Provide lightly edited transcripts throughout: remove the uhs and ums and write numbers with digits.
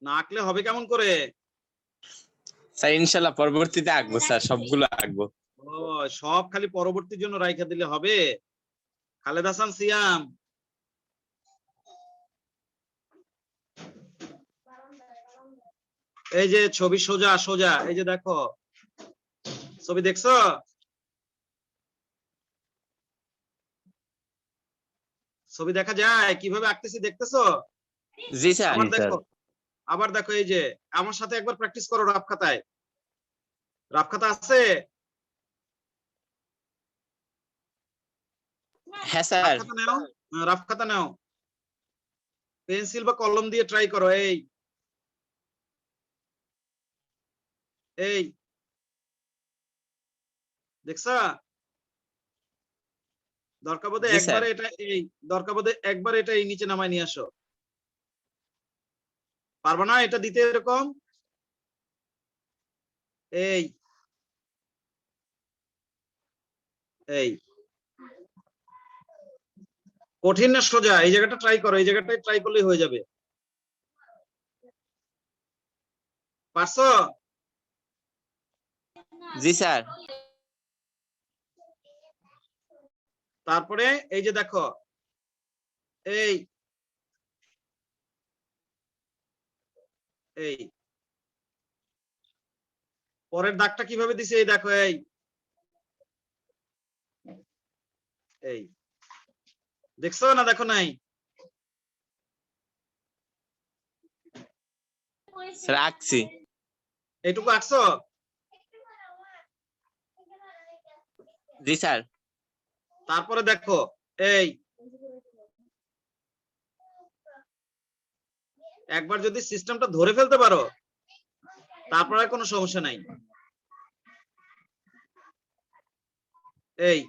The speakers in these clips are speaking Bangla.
না আঁকলে হবে কেমন করে? স্যার ইনশাআল্লাহ পরবর্তীতে আঁকবো স্যার, সবগুলো আঁকবো। ও সব খালি পরবর্তীর জন্য রাইখা দিলে হবে? খালেদ হাসান সিয়াম, এই যে ছবি সোজা সোজা, এই যে দেখো ছবি দেখছো? ছবি দেখা যায় কিভাবে আঁকতেছি, দেখতেছো? জি স্যার। আবার দেখো, আবার দেখো, এই যে আমার সাথে একবার প্র্যাকটিস করো রাফ খাতায়। রাফ খাতা আছে? হ্যাঁ রাফ স্যার। খাতা নাও, রাফ খাতা নাও, পেন্সিল বা কলম দিয়ে ট্রাই করো। এই এই দেখছা? দরকার বোধে জি স্যার। একবারে এটা, এই দরকার বোধে একবার এটা এই নিচে নামায় নিয়ে আসো। পারবা না এটা দিতে এরকম? এই এই কঠিন না সোজা? এই জায়গাটা ট্রাই করো, এই জায়গাটায় ট্রাই করলেই হয়ে যাবে। পারছো? জি স্যার। তারপরে এই যে দেখো, এই এই পরের দাগটা কিভাবে দিছে, এই দেখো, এই এই দেখছো না দেখো নাই? স্যার আঁকছি। এইটুকু আঁকছো? জি স্যার। তারপরে দেখো, এই একবার যদি সিস্টেমটা ধরে ফেলতে পারো তারপরে কোনো সমস্যা নাই। এই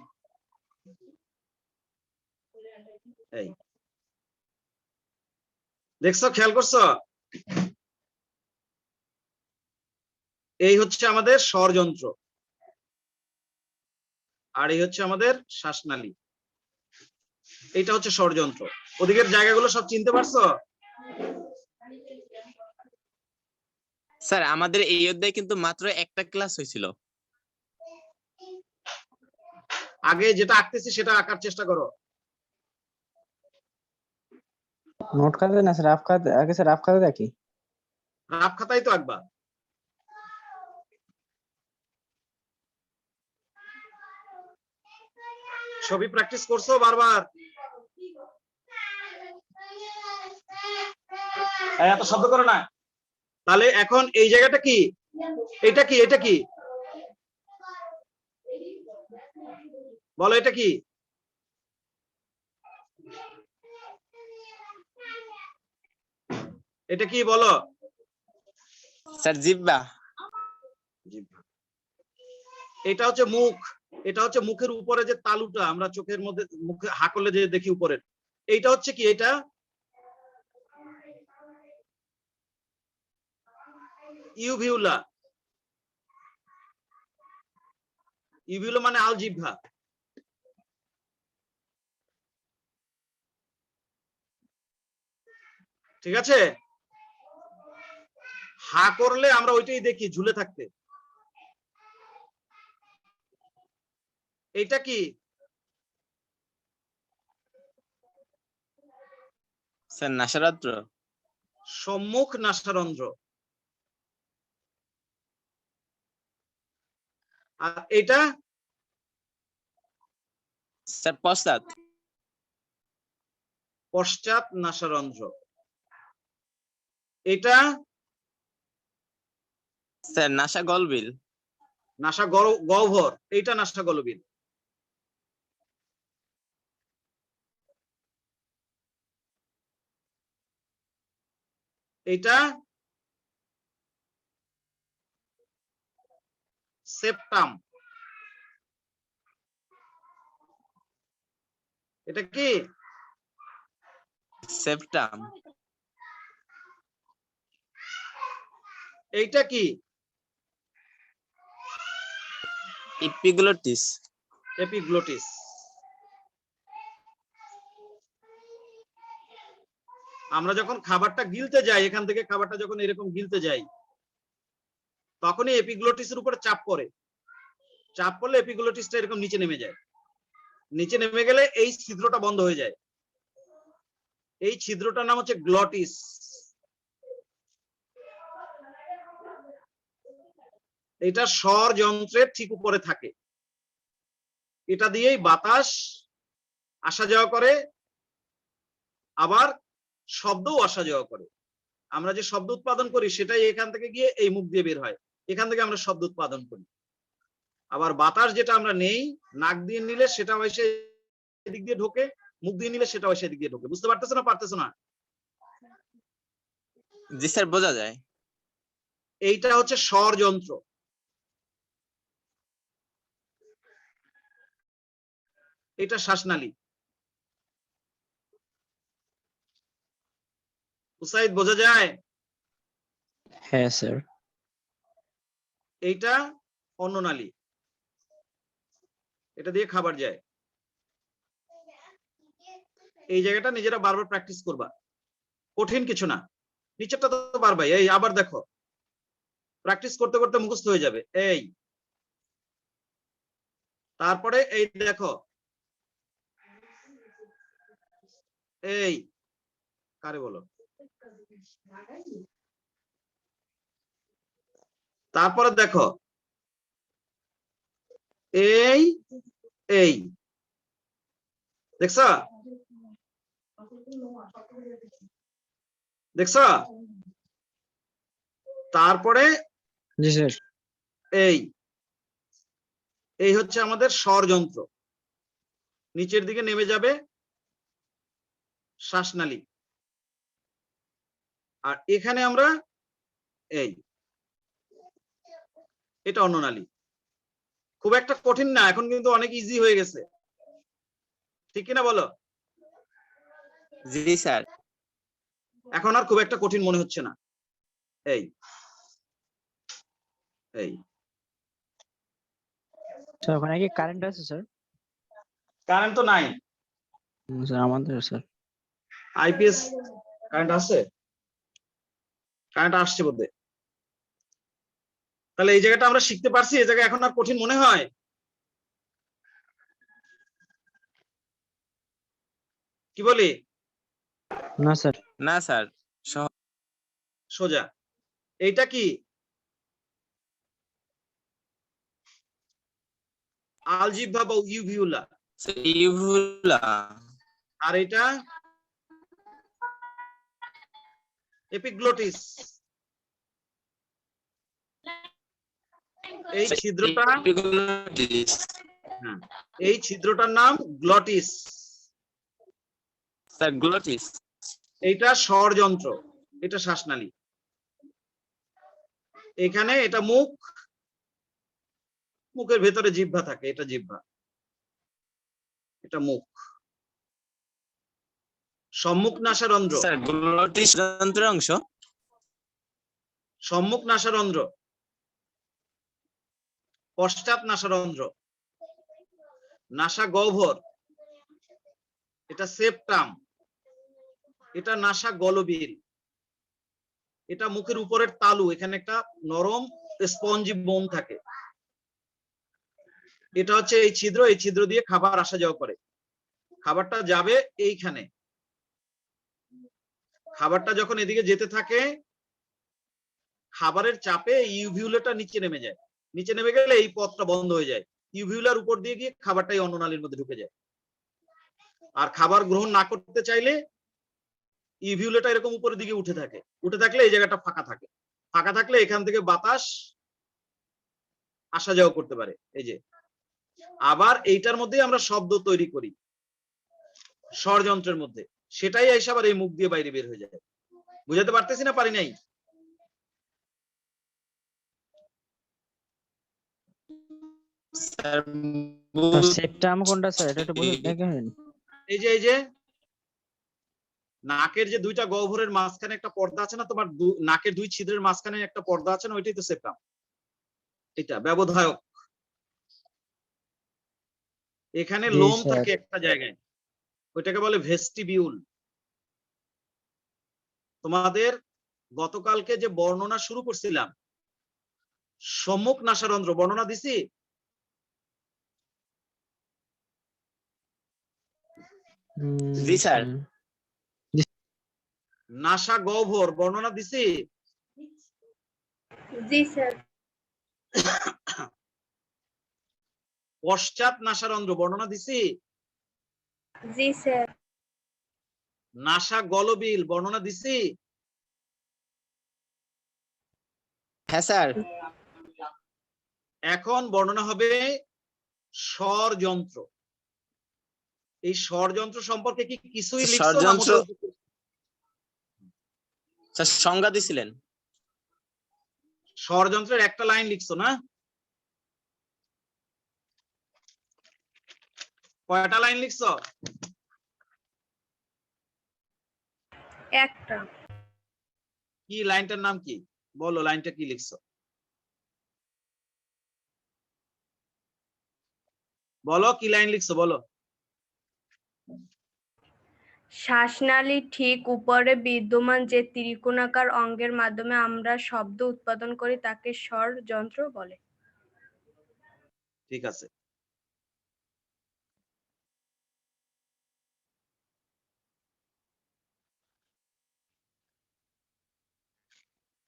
এই দেখছো, খেয়াল করছো? এই হচ্ছে আমাদের স্বরযন্ত্র, আর এই হচ্ছে আমাদের শ্বাসনালী। এইটা হচ্ছে স্বরযন্ত্র। ওদিকের জায়গাগুলো সব চিনতে পারছো? স্যার আমাদের এই অধ্যায়ে কিন্তু মাত্র একটা ক্লাস হয়েছিল। আগে যেটা আঁকতেছি সেটা আঁকার চেষ্টা করো। নোট খাতা না স্যার, রাফ খাতা আগে স্যার, রাফ খাতা দেখি। রাফ খাতাই তো আঁকবা। ছবি প্র্যাকটিস করছো বারবার? এত শব্দ করো না। তাহলে এখন এই জায়গাটা কি? এটা কি? এটা কি বলো, এটা কি? এটা কি বলো? স্যার জিহ্বা। এটা হচ্ছে মুখ। এটা হচ্ছে মুখের উপরে যে তালুটা আমরা চোখের মধ্যে মুখে হা করলে যে দেখি উপরের, এইটা হচ্ছে কি? এটা ইউভিউলা। ইউভিউলা মানে আলজিহ্বা। ঠিক আছে? হা করলে আমরা ওইটাই দেখি ঝুলে থাকতে। এইটা কি? স্যার নাসারন্ধ্র। সম্মুখ নাসারন্ধ্র। আর এটা? স্যার পশ্চাৎ। পশ্চাৎ নাসারন্ধ্র। এটা? Sir NASA গলবিল। নাসা গহ্বর। এইটা নাসা গলবিল। এটা সেপ্টাম। এটা কি? সেপ্টাম। এইটা কি? ইপিগ্লোটিস। এপিগ্লোটিস। আমরা যখন খাবারটা গিলতে যাই, এখান থেকে খাবারটা যখন এরকম গিলতে যাই, তখনই এপিগ্লোটিসের উপরে চাপ পড়ে। চাপ পড়লে এপিগ্লোটিসটা এরকম নিচে নেমে যায়। নিচে নেমে গেলে এই ছিদ্রটা বন্ধ হয়ে যায়। এই ছিদ্রটার নাম হচ্ছে গ্লটিস। এটা স্বর যন্ত্রের ঠিক উপরে থাকে। এটা দিয়েই বাতাস আসা যাওয়া করে, আবার শব্দও আসা যাওয়া করে। আমরা যে শব্দ উৎপাদন করি সেটাই এখান থেকে গিয়ে এই মুখ দিয়ে বের হয়। এখান থেকে আমরা শব্দ উৎপাদন করি। আবার বাতাস যেটা আমরা নেই নাক দিয়ে নিলে সেটা এসে এদিক দিয়ে ঢোকে, মুখ দিয়ে নিলে সেটা এসে এদিক দিয়ে ঢোকে। বুঝতে পারতেছো না পারতেছো না? জি স্যার, বোঝা যায়। এইটা হচ্ছে স্বর যন্ত্র। এটা শ্বাসনালী। উসাইদ বোঝা যায়? হ্যাঁ স্যার। এইটা অন্ননালী। এটা দিয়ে খাবার যায়। এই জায়গাটা নিজেরা বারবার প্র্যাকটিস করবা, কঠিন কিছু না। নিচেরটা তো পারবাই। এই আবার দেখো, প্র্যাকটিস করতে করতে মুখস্থ হয়ে যাবে। এই তারপরে এই দেখো, এই কারে বলো, তারপরে দেখো, এই এই দেখছ দেখছ, তারপরে জি স্যার। এই এই হচ্ছে আমাদের স্বর যন্ত্র। নিচের দিকে নেমে যাবে শ্বাসনালী। আর এখানে আমরা এই এটা অন্ননালী। খুব একটা কঠিন না, এখন কিন্তু অনেক ইজি হয়ে গেছে, ঠিক কিনা বলো? জি স্যার। এখন আর খুব একটা কঠিন মনে হচ্ছে না। এই এই স্যার ওখানে কি কারেন্ট আছে স্যার? কারেন্ট তো নাই। স্যার আমাদের স্যার আইপিএস কারেন্ট আছে, কারেন্ট আসছে বোধহয়। তাহলে এই জায়গাটা আমরা শিখতে পারছি, এই জায়গা এখন আর কঠিন মনে হয়? কি বলি? না স্যার। না স্যার, সোজা। এইটা কি? আলজিহ্বা বা ইউভিউলা। ইউভুলা। আর এটা এপিগ্লোটিস। এই ছিদ্রটা, হ্যাঁ, এই ছিদ্রটার নাম গ্লটিস। স্যার গ্লোটিস। এইটা স্বর যন্ত্র, এটা শ্বাসনালী। এখানে এটা মুখ, মুখের ভেতরে জিহ্বা থাকে, এটা জিহ্বা, এটা মুখ। সম্মুখ নাসারন্ধ্র, স্যার গ্লোটিস যন্ত্রের অংশ। সম্মুখ নাসারন্ধ্র, পশ্চাৎ নাসারন্ধ্র, নাসা গহ্বর, এটা সেপ্টাম, এটা নাসা গলবিল, এটা মুখের উপরের তালু, এখানে একটা নরম স্পঞ্জি বোম থাকে। এটা হচ্ছে এই ছিদ্র, এই ছিদ্র দিয়ে খাবার আসা যাওয়া করে। খাবারটা যাবে এইখানে। খাবারটা যখন এদিকে যেতে থাকে, খাবারের চাপে ইউভিউলাটা নিচে নেমে যায়। নিচে নেমে গেলে এই পথটা বন্ধ হয়ে যায়। ইউভিউলার উপর দিয়ে গিয়ে খাবারটাই অন্ননালীর মধ্যে ঢুকে যায়। আর খাবার গ্রহণ না করতে চাইলে ইউভিউলাটা এরকম উপরের দিকে উঠে থাকে। উঠে থাকলে এই জায়গাটা ফাঁকা থাকে। ফাঁকা থাকলে এখান থেকে বাতাস আসা যাওয়া করতে পারে। এই যে আবার এইটার মধ্যেই আমরা শব্দ তৈরি করি স্বরযন্ত্রের মধ্যে, সেটাই এসে আবার এই মুখ দিয়ে বাইরে বের হয়ে যায়। বুঝাতে পারতেছি না পারি নাই? স্যার সেপ্টাম কোনটা স্যার? এটা একটু বলে দেখেন। এই যে নাকের যে দুইটা গহ্বরের মাঝখানে একটা পর্দা আছে না, তোমার নাকের দুই ছিদ্রের মাঝখানে একটা পর্দা আছে না, ওইটাই তো সেপ্টাম। এটা ব্যবধায়ক। এখানে জি লোম স্যার। থাকে একটা জায়গায়, ওইটাকে বলে ভেস্টিবিউল। তোমাদের গতকালকে যে বর্ণনা শুরু করছিলাম, সম্মুখ নাসারন্ধ্র বর্ণনা দিছি? জি স্যার। নাসা গহ্বর বর্ণনা দিছি? জি স্যার। পশ্চাৎ নাসারন্ধ্র বর্ণনা দিছি? জি স্যার। নাসা গলবিল বর্ণনা দিছি? হ্যাঁ স্যার। এখন বর্ণনা হবে স্বরযন্ত্র। এই স্বরযন্ত্র সম্পর্কে কি কিছুই লিখছো না? স্বরযন্ত্র স্যার সংজ্ঞা দিছিলেন। স্বরযন্ত্রের একটা লাইন লিখছো না? কয়টা লাইন লিখছো? একটা। কি লাইনটার নাম কি? বলো লাইনটা কি লিখছো? বলো কি লাইন লিখছো বলো। শ্বাসনালীর ঠিক উপরে বিদ্যমান যে ত্রিকোণাকার অঙ্গের মাধ্যমে আমরা শব্দ উৎপাদন করি তাকে স্বরযন্ত্র বলে। ঠিক আছে।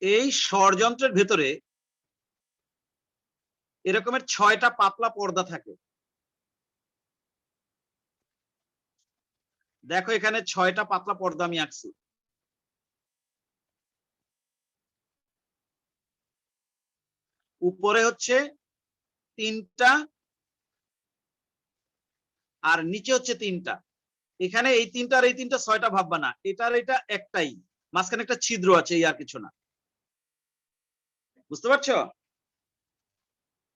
এই স্বরযন্ত্রের ভেতরে এরকমের 6টা পাতলা পর্দা থাকে। দেখো এখানে 6টা পাতলা পর্দা আমি আঁকছি। উপরে হচ্ছে 3টা আর নিচে হচ্ছে 3টা। এখানে এই 3টা আর এই 3টা 6টা ভাববা না, এটার এটা একটাই, মাঝখানে একটা ছিদ্র আছে, এই আর কিছু না। বুঝতে পারছো?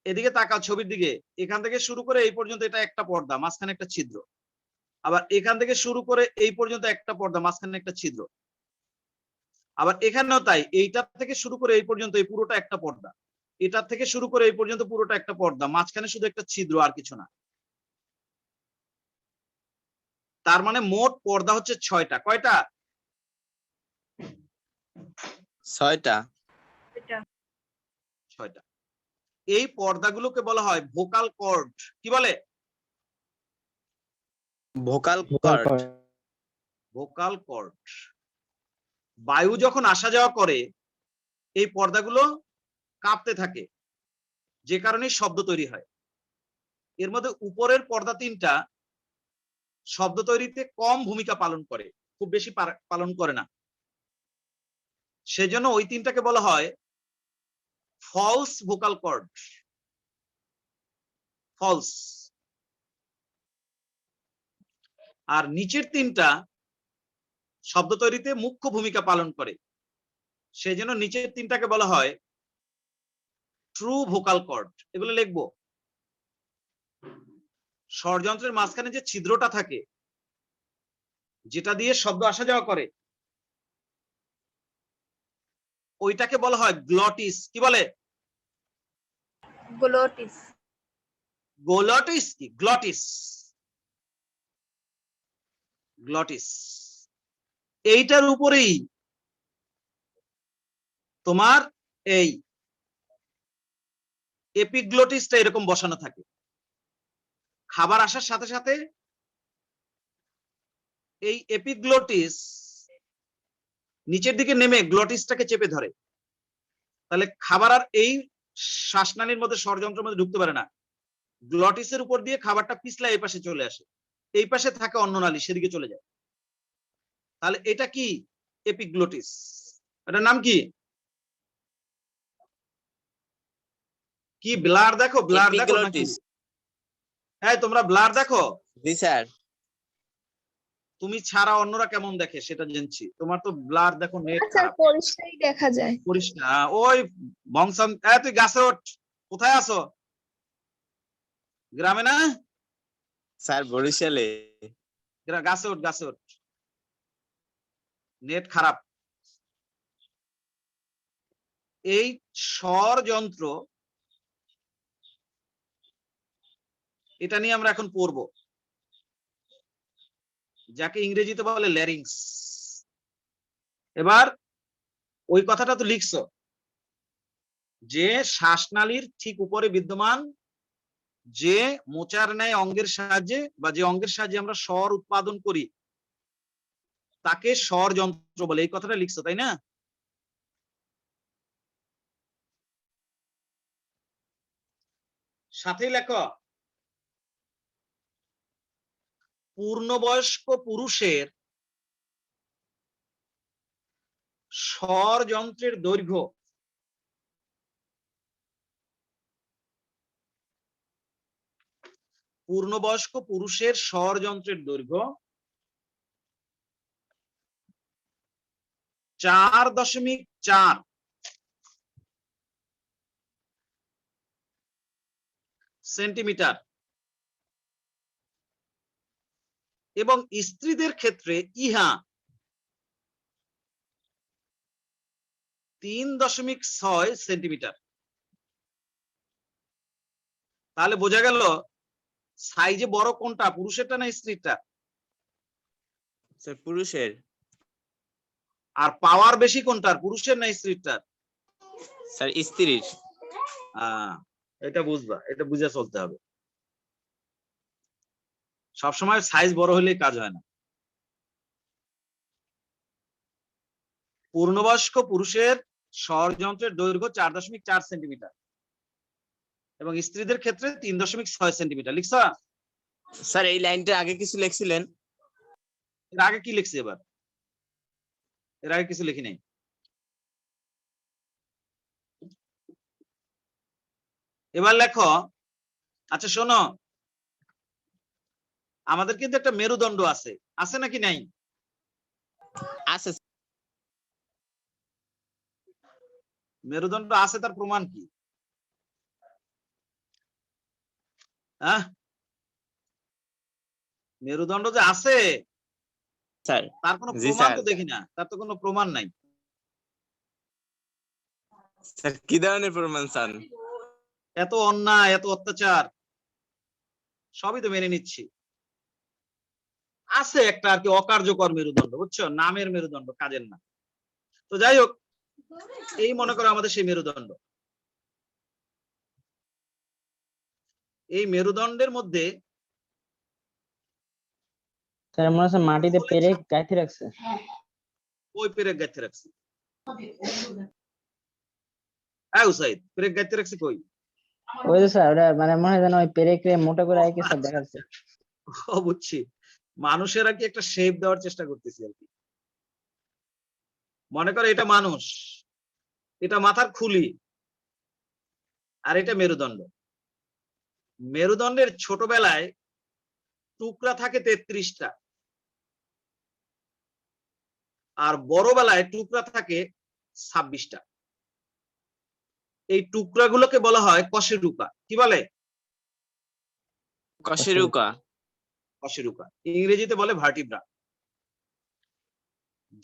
এদিকে তাকাও ছবির দিকে, এখান থেকে শুরু করে এই পর্যন্ত এটা একটা পর্দা, মাঝখানে একটা ছিদ্র। আবার এখান থেকে শুরু করে এই পর্যন্ত একটা পর্দা, মাঝখানে একটা ছিদ্র। আবার এখানেও তাই, এইটার থেকে শুরু করে এই পর্যন্ত এই পুরোটা একটা পর্দা, এটার থেকে শুরু করে এই পর্যন্ত পুরোটা একটা পর্দা, মাঝখানে শুধু একটা ছিদ্র আর কিছু না। তার মানে মোট পর্দা হচ্ছে 6টা। কয়টা? 6টা। 6টা। এই পর্দাগুলোকে বলা হয় ভোকাল কর্ড। কি বলে? Vocal cord. Vocal cord. বায়ু যখন আসা যাওয়া করে এই পর্দাগুলো কাঁপতে থাকে, যে কারণে শব্দ তৈরি হয়। এর মধ্যে উপরের পর্দা 3টা শব্দ তৈরিতে কম ভূমিকা পালন করে, খুব বেশি পালন করে না। সেজন্য ওই 3টাকে বলা হয় ফলস ভোকাল কর্ড। ফলস। আর নিচের 3টা শব্দ তৈরিতে মুখ্য ভূমিকা পালন করে, সেজন্য নিচের 3টাকে বলা হয় ট্রু ভোকাল কর্ড। এগুলো লিখবো। স্বরযন্ত্রের মাঝখানে যে ছিদ্রটা থাকে, যেটা দিয়ে শব্দ আসা যাওয়া করে, ওইটাকে বলা হয় গ্লটিস। কি বলে? গ্লোটিস। গ্লটিস কি? গ্লটিস। গ্লটিস। এইটার উপরেই তোমার এই এপিগ্লটিসটা এরকম বসানো থাকে। খাবার আসার সাথে সাথে এই এপিগ্লটিস নিচের দিকে নেমে গ্লটিসটাকে চেপে ধরে, তাহলে খাবার আর এই শ্বাসনালীর মধ্যে স্বরযন্ত্রের মধ্যে ঢুকতে পারে না। গ্লটিসের উপর দিয়ে খাবারটা পিছলা এই পাশে চলে আসে, এই পাশে থাকে অন্য নালী, সেদিকে চলে যায়। তাহলে এটা কি? এপিগ্লটিস। এটার নাম কি? কি ব্লার দেখো, ব্লার দেখো নাকি? এপিগ্লটিস। হ্যাঁ, তোমরা ব্লার দেখো? জি স্যার। তুমি ছাড়া অন্যরা কেমন দেখে সেটা জানছি, তোমার তো ব্লার দেখো, নেট আচ্ছা, খারাপ। পরিষ্কারই দেখা যায়। পরিষ্কার। ওই বংশাম, তুই গাছে ওঠ। কোথায় আছো? গ্রামে না? স্যার বরিশালে। গাছে ওঠ, গাছে ওঠ। নেট খারাপ। এই স্বরযন্ত্র, এটা নিয়ে আমরা এখন পড়বো, যাকে ইংরেজিতে বলে ল্যারিংস। এবার ওই কথাটা তো লিখছো যে শ্বাসনালীর ঠিক উপরে বিদ্যমান যে মোচার ন্যায় অঙ্গের সাহায্যে বা যে অঙ্গের সাহায্যে আমরা স্বর উৎপাদন করি তাকে স্বর যন্ত্র বলে, এই কথাটা লিখছো তাই না? সাথেই লেখো পূর্ণবয়স্ক পুরুষের স্বর যন্ত্রের দৈর্ঘ্য পূর্ণবয়স্ক পুরুষের স্বর যন্ত্রের দৈর্ঘ্য 4.4 সেন্টিমিটার এবং স্ত্রীদের ক্ষেত্রে ইহা 3.6 সেন্টিমিটার। তাহলে বোঝা গেল সাইজে বড় কোনটা, পুরুষেরটা না স্ত্রীরটা? স্যার পুরুষের। আর পাওয়ার বেশি কোনটার, পুরুষের না স্ত্রীরটার? স্যার স্ত্রীর। এটা বুঝবা, এটা বুঝে চলতে হবে। সবসময় সাইজ বড় হলেই কাজ হয় না। পূর্ণবয়স্ক পুরুষের স্বর যন্ত্রের দৈর্ঘ্য 4.4 সেন্টিমিটার এবং স্ত্রীদের ক্ষেত্রে 3.6 সেন্টিমিটার। লিখছা? স্যার এই লাইনটা আগে কিছু লিখছিলেন? এর আগে কি লিখছি? এর আগে কিছু লিখি নাই। এবার লেখো, আচ্ছা শোনো, আমাদের কিন্তু একটা মেরুদণ্ড আছে, আছে নাকি নাই? আছে। মেরুদণ্ড আছে, তার প্রমাণ কি? মেরুদণ্ড যে আছে স্যার তার কোনো জি প্রমাণ স্যার। তো দেখি না, তার তো কোনো প্রমাণ নাই। স্যার কি ধরনের প্রমাণ চান? এত অন্যায়, এত অত্যাচার সবই তো মেনে নিচ্ছি। আছে একটা আর কি অকার্যকর মেরুদণ্ড, বুঝছো, নামের মেরুদণ্ড, কাজের না। তো যাই হোক, এই মনে করো আমাদের সেই মেরুদণ্ড। এই মেরুদণ্ডের মধ্যে স্যার মনে হচ্ছে মাটিতে পেরেক গাঁথি রাখছে। ওই পেরেক গাইতে রাখছি। উসাইদ, পেরেক গাইতে রাখছি কই? ওই যে স্যার ওটা মানে মনে হয় যেন ওই পেরেকে মোটা করে আইকে স্যার দেখাচ্ছে। বুঝছি, মানুষের আর কি একটা শেপ দেওয়ার চেষ্টা করতেছি আর কি। মনে করো এটা মানুষ, এটা মাথার খুলি, আর এটা মেরুদণ্ড। মেরুদণ্ডের ছোটবেলায় টুকরা থাকে 33টা, আর বড় বেলায় টুকরা থাকে 26টা। এই টুকরাগুলোকে বলা হয় কশেরুকা। কি বলে? কশেরুকা। কশেরুকা, ইংরেজিতে বলে ভার্টিব্রা।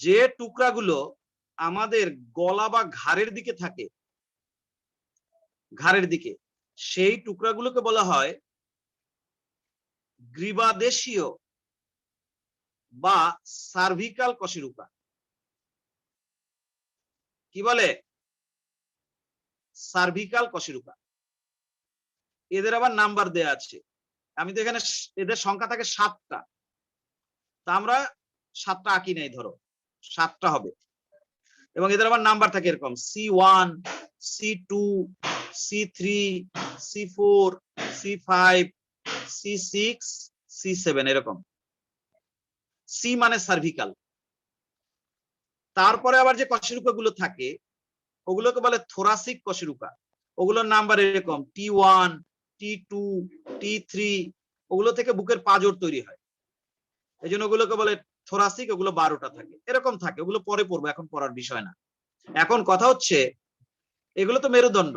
যে টুকরাগুলো আমাদের গলা বা ঘাড়ের দিকে থাকে, ঘাড়ের দিকে, সেই টুকরাগুলোকে বলা হয় গ্রীবাদেশীয় বা সার্ভিক্যাল কশেরুকা। কি বলে? সার্ভিক্যাল কশেরুকা। এদের আবার নাম্বার দেয়া আছে। আমি তো এখানে এদের সংখ্যা থাকে 7টা, তা আমরা 7টা আঁকি নাই, ধরো 7টা হবে। এবং এদের আবার নাম্বার থাকে এরকম C1, C2, C3, C4, C5, C6, C7 এরকম। সি মানে সার্ভিক্যাল। তারপরে আবার যে কশেরুকা গুলো থাকে ওগুলোকে বলে থোরাসিক কশেরুকা। ওগুলোর নাম্বার এরকম T1, T2, T3। ওগুলো থেকে বুকের পাঁজর তৈরি হয়, এই জন্য ওগুলোকে বলে থোরাসিক। ওগুলো 12টা থাকে, এরকম থাকে। ওগুলো পরে পড়বো, এখন পড়ার বিষয় না। এখন কথা হচ্ছে এগুলো তো মেরুদণ্ড,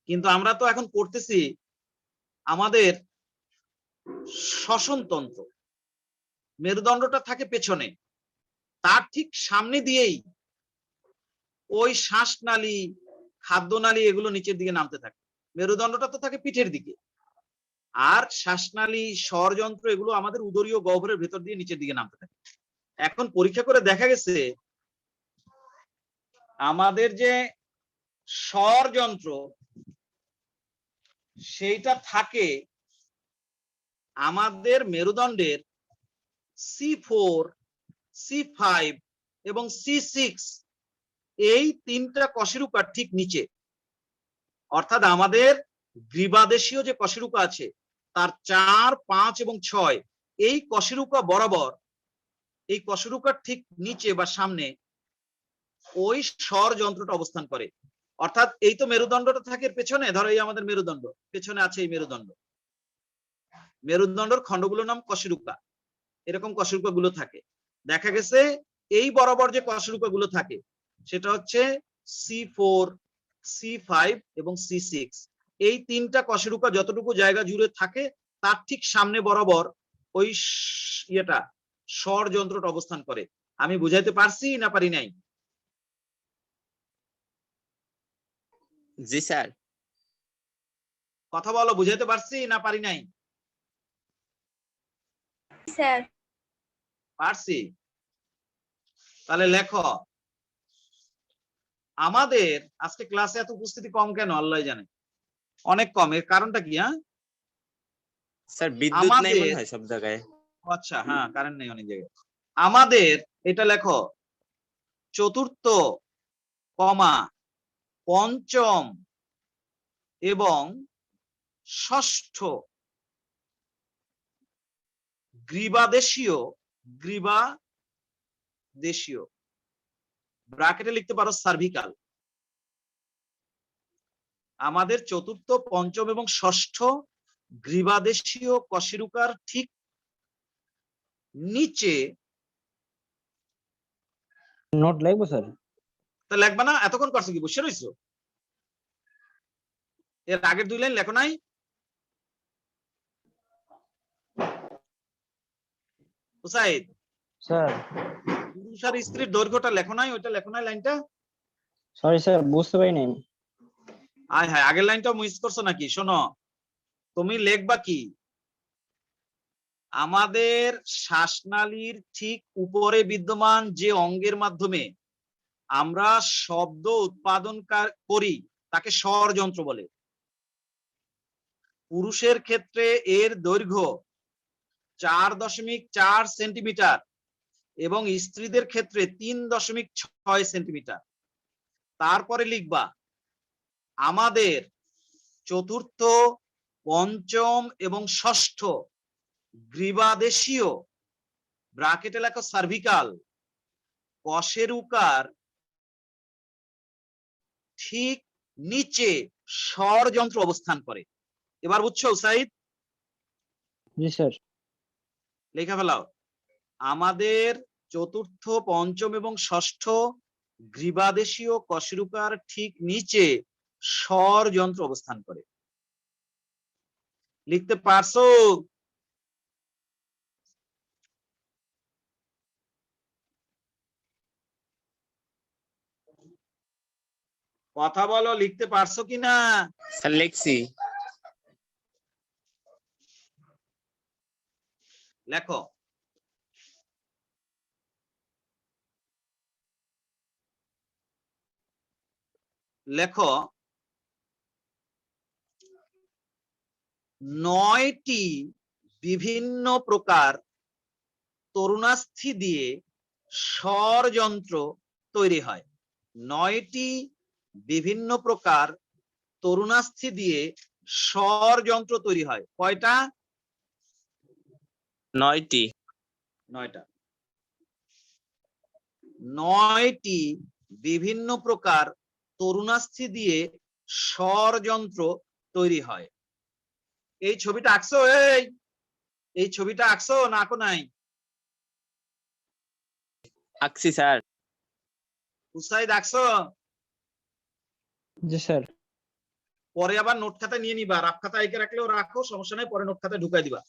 কিন্তু আমরা তো এখন পড়তেছি আমাদের শ্বসনতন্ত্র। মেরুদণ্ডটা থাকে পেছনে, তার ঠিক সামনে দিয়েই ওই শ্বাসনালী, খাদ্যনালী এগুলো নিচের দিকে নামতে থাকে। মেরুদণ্ডটা তো থাকে পিঠের দিকে, আর শ্বাসনালী, স্বরযন্ত্র এগুলো আমাদের উদরীয় গহ্বরের ভেতর দিয়ে নিচের দিকে নামতে থাকে। এখন পরীক্ষা করে দেখা গেছে আমাদের যে স্বর যন্ত্র সেইটা থাকে আমাদের মেরুদণ্ডের C4, C5 এবং C6 এই তিনটা কশেরুকার ঠিক নিচে, অর্থাৎ আমাদের গ্রীবাদেশীয় যে কশেরুকা আছে তার 4, 5 এবং 6 এই কশেরুকা বরাবর, এই কশেরুকার ঠিক নিচে বা সামনে ওই স্বর যন্ত্রটা অবস্থান করে। অর্থাৎ এই তো মেরুদণ্ডটা থাকে পেছনে, ধরো এই আমাদের মেরুদণ্ড, পেছনে আছে এই মেরুদণ্ড, মেরুদণ্ডের খণ্ডগুলোর নাম কশেরুকা। এরকম কশেরুকা গুলো থাকে। দেখা গেছে এই বরাবর যে কশেরুকা গুলো থাকে সেটা হচ্ছে C4, C5 এবং C6। এই তিনটা কশেরুকা যতটুকু জায়গা জুড়ে থাকে তার ঠিক সামনে বরাবর ওই ইয়েটা স্বর যন্ত্রটা অবস্থান করে। আমি বুঝাইতে পারছি না পারি নাই? জি স্যার। কথা বলো, বুঝাইতে পারছি না পারি নাই? স্যার। পারছি। তাহলে লেখো, আমাদের আজকে ক্লাসে এত উপস্থিতি কম কেন আল্লাহ জানে, অনেক কম। এর কারণটা কি? স্যার বিদ্যুৎ নাই মনে হয় সব জায়গায়। আচ্ছা, হ্যাঁ কারেন্ট নেই অনেক জায়গায়। আমাদের এটা লেখো, চতুর্থ, পঞ্চম এবং ষষ্ঠ গ্রীবাদেশীয় ব্র্যাকেটে লিখতে পারো সার্ভিকাল। আমাদের চতুর্থ, পঞ্চম এবং ষষ্ঠ গ্রীবাদেশীয় কশেরুকার ঠিক নিচে। নোট লাগবে স্যার? তা লাগবে না? এতক্ষণ করছো কি, বসে রইছো? এর আগের 2 লাইন লেখো নাই? হুসাইদ স্যার পুরুষ আর স্ত্রীর দৈর্ঘ্যটা লেখো নাই? ওইটা লেখো নাই লাইনটা? সরি স্যার, বুঝতে পারিনি। আয় হায়, আগের লাইনটা মিস করছো নাকি? শোনো, তুমি লিখবা কি, আমাদের শ্বাসনালীর ঠিক উপরে বিদ্যমান যে অঙ্গের মাধ্যমে আমরা শব্দ উৎপাদন করি তাকে স্বর যন্ত্র বলে। পুরুষের ক্ষেত্রে এর দৈর্ঘ্য 4.4 সেন্টিমিটার এবং স্ত্রীদের ক্ষেত্রে 3.6 সেন্টিমিটার। তারপরে লিখবা আমাদের চতুর্থ, পঞ্চম এবং ষষ্ঠ গ্রীবাদেশীয় ব্র্যাকেটে লেখো সার্ভিকাল কশেরুকার ঠিক নিচে স্বর যন্ত্র অবস্থান করে। এবার বুঝছো সাইদ? জি স্যার। লেখা ফেলাও, আমাদের চতুর্থ, পঞ্চম এবং ষষ্ঠ গ্রীবাদেশীয় কশেরুকার ঠিক নিচে স্বর যন্ত্র অবস্থান করে। লিখতে পারছো? কথা বলো, লিখতে পারছো কিনা? স্যার লিখছি। লেখো, লেখো 9টি বিভিন্ন প্রকার তরুণাস্থি দিয়ে স্বর যন্ত্র তৈরি হয়। 9টি বিভিন্ন প্রকার তরুণাস্থি দিয়ে স্বর যন্ত্র তৈরি হয়। কয়টা? 9টি। 9টা। 9টি বিভিন্ন প্রকার তরুণাস্থি দিয়ে স্বর যন্ত্র তৈরি হয়। এই ছবিটা আঁকছো? এই ছবিটা আঁকছো না আঁকো নাই? আঁকছি স্যার। হুসাইদ আঁকছো? জি স্যার। পরে আবার নোট খাতায় নিয়ে নিবা, রাফ খাতা এঁকে রাখলেও রাখো, সমস্যা নেই, পরে নোট খাতায় ঢুকাই দিবা।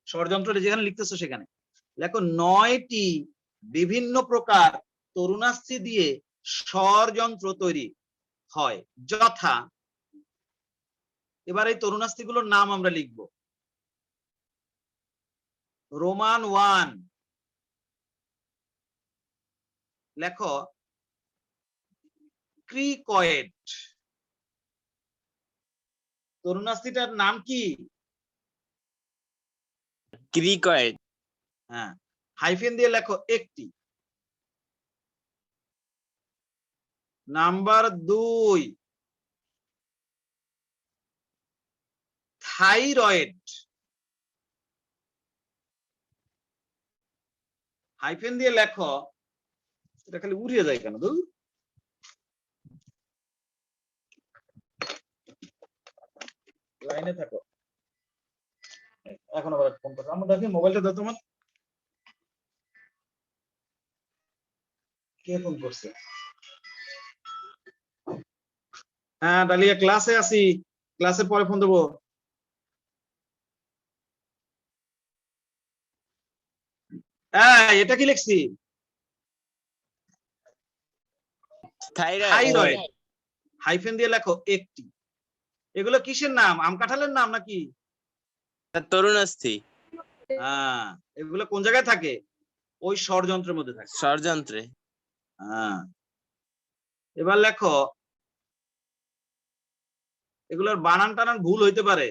ষড়যন্ত্র যেখানে লিখতেছো সেখানে লেখো 9টি বিভিন্ন প্রকার তরুণাস্থি দিয়ে স্বর যন্ত্র তৈরি হয়, যথা। এবার এই তরুণাস্থি গুলোর নাম আমরা লিখব। রোমান 1, লেখো ক্রিকয়েড। তরুণাস্থিটার নাম কি? ক্রিকয়েড। হ্যাঁ, হাইফেন দিয়ে লেখো একটি। Number 2 thyroid. হাইফেন দিয়ে লেখো, এটা খালি উড়িয়ে যায় কেন? লাইনে থাকো। এখন আবার ফোন করো। আমরা দেখি মোবাইলটা দাও তোমার। কে ফোন করছে? হ্যাঁ ডালিয়া, ক্লাসে আছি, ক্লাসের পরে ফোন দেবো। হ্যাঁ, এটা কি লিখছি? থাইরয়েড। হাইফেন দিয়ে লেখো একটি। এগুলো কিসের নাম? আম কাঁঠালের নাম নাকি? তরুণাস্থি। হ্যাঁ, এগুলো কোন জায়গায় থাকে? ওই ষড়যন্ত্রের মধ্যে থাকে। ষড়যন্ত্রে। হ্যাঁ, এবার লেখো, এগুলোর বানান টানান ভুল হইতে পারে,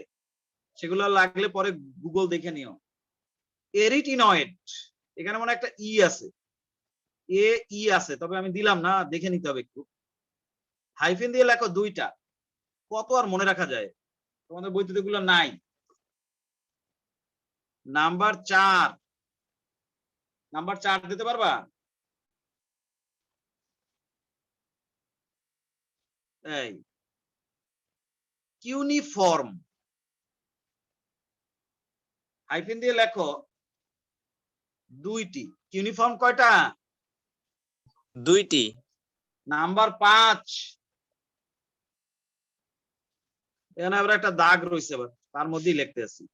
সেগুলো লাগলে পরে গুগল দেখে নিও। এরিটিনয়েড, এখানে মনে একটা ই আছে, ই আছে, তবে আমি দিলাম না, দেখে নিতে হবে একটু। হাইফেন দিয়ে লেখো দুইটা। কত আর মনে রাখা যায়? তোমাদের বইতে এগুলো নাই। নাম্বার 4, নাম্বার 4 দিতে পারবা? এই ইউনিফর্ম। হাইফেন দিয়ে লেখো দুইটি। ইউনিফর্ম কয়টা? দুইটি। নাম্বার 5, এখানে আবার একটা দাগ রয়েছে, আবার তার মধ্যেই লিখতে আছি।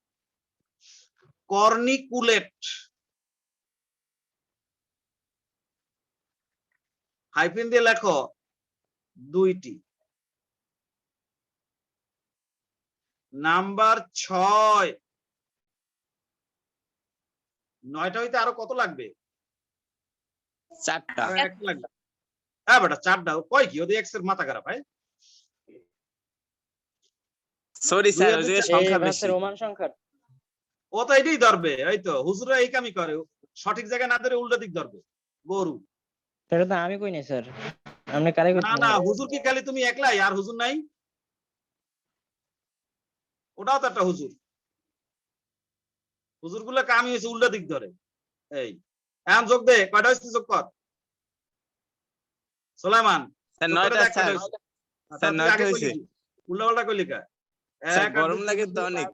কর্নিকুলেট। হাইফেন দিয়ে লেখো দুইটি। নাম্বার 6, 9টা হইতে আরো কত লাগবে? 4টা। আরো এক লাগবে। হ্যাঁ বেটা, 4টা কয় কি? ওদের এক্স এর মাথা খারাপ। হয় সরি স্যার, ওই যে সংখ্যা বেশি। রোমান সংখ্যা। ও তো এটাই ধরবে, এই তো হুজুরা এই কামই করে, সঠিক জায়গায় না ধরে উল্টো দিক ধরবে। গরু। সেটা তো আমি কই নাই স্যার, আপনি কারে না কইছেন? না, হুজুর কি খালি তুমি একলাই আর হুজুর নাই? ওটাও তো একটা হুজুর। হুজুর গুলো কামই হয়েছে উল্টো দিক ধরে। এই এখন যোগ দে, কয়টা হয়েছে যোগ কর। সোলাইমান, স্যার যোগ করে 9টা দেখ কয়টা স্যার। হয়েছে। স্যার তুই 9টা আগে হয়েছে। কইলি উল্টা পাল্টা কইলি কা? স্যার 1 আর গরম 2 লাগে 3 তো 4 অনেক।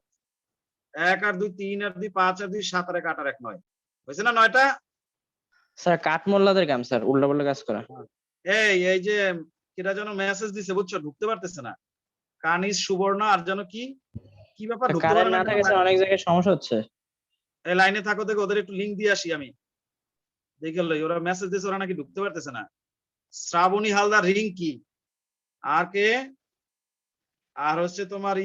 1 আর 2 3 আর 2 5 আর 2 7 আর 1 8 আর 1 9 হয়েছে না? 9টা। স্যার কাঠমোল্লাদের কাম স্যার, উল্টা পাল্টা কাজ করা। এই যে কিরা যেন মেসেজ দিছে, বুঝছো, ঢুকতে পারতেছে না। কানিজ সুবর্ণ আর যেন কি কি ব্যাপার, ঢুকতে পারে কারেন্ট না না কেন? থাকে স্যার, অনেক জায়গায় সমস্যা হচ্ছে। এই লাইনে থাকো, দেখো ওদের একটু লিংক দিয়ে আসি আমি, দেখে লই ওরা মেসেজ দিছে, ওরা নাকি ঢুকতে পারতেছে না। শ্রাবণী হালদার, রিঙ্কি, আর কে, আর হচ্ছে তোমার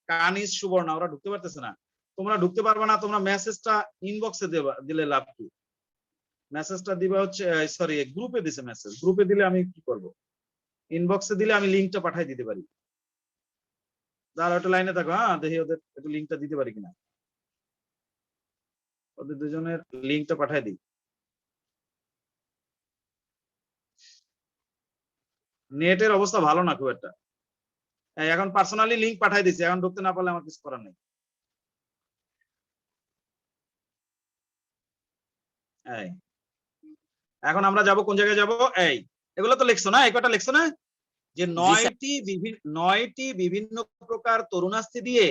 কানিজ সুবর্ণ, ওরা ঢুকতে পারতেছে না। তোমরা ঢুকতে পারবে না, তোমরা মেসেজটা ইনবক্সে দিলে লাভ কি? মেসেজটা দিবা হচ্ছে, সরি গ্রুপে দিছে মেসেজ, গ্রুপে দিলে আমি কি করব? ইনবক্সে দিলে আমি লিংকটা পাঠিয়ে দিতে পারি। দাঁড়াও একটু লাইনে থাকো, হ্যাঁ দেখি ওদের একটু লিংকটা দিতে পারি কিনা, ওদের দুজনের লিংকটা পাঠিয়ে দিই। নেটের অবস্থা ভালো না খুব একটা। এখন পার্সোনালি লিংক পাঠিয়ে দিছি, এখন ঢুকতে না পারলে আমার কিছু করার নেই। এই এখন আমরা যাব কোন জায়গায় যাব? এই এগুলো তো লিখছো না, এই কটা লিখছো না যে 9টি বিভিন্ন প্রকার তরুণাস্থি দিয়ে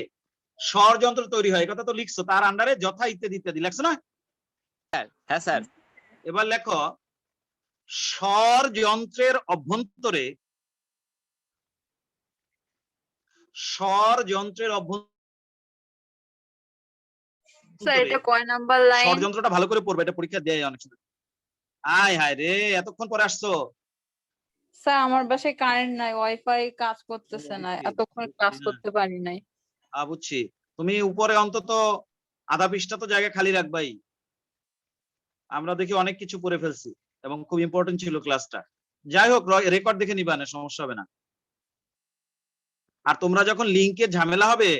ষড়যন্ত্র তৈরি হয়, কথা তো লিখছো। তার আন্ডারে যথা ইত্যাদি ইত্যাদি লিখছো না? হ্যাঁ স্যার। এবার লেখো ষড়যন্ত্রের অভ্যন্তরে, ষড়যন্ত্রের স্যার এটা কয় নাম্বার লাইন? ষড়যন্ত্রটা ভালো করে পড়বে, এটা পরীক্ষা দেয় অনেক সময়। আয় হায় রে, এতক্ষণ পরে আসছো। স্যার আমার বাসায় কারেন্ট নাই, ওয়াইফাই কাজ করতেছে না, এতক্ষণ ক্লাস করতে পারি নাই। বুঝছি। তুমি উপরে অন্তত আধা পৃষ্ঠা তো জায়গা খালি রাখবাই, আমরা দেখি অনেক কিছু পড়ে ফেলছি। এবং খুব ইম্পর্টেন্ট ছিল ক্লাসটা। যাই হোক, রেকর্ড দেখে নিবা না, সমস্যা হবে না। আর তোমরা যখন লিংকে ঝামেলা হবে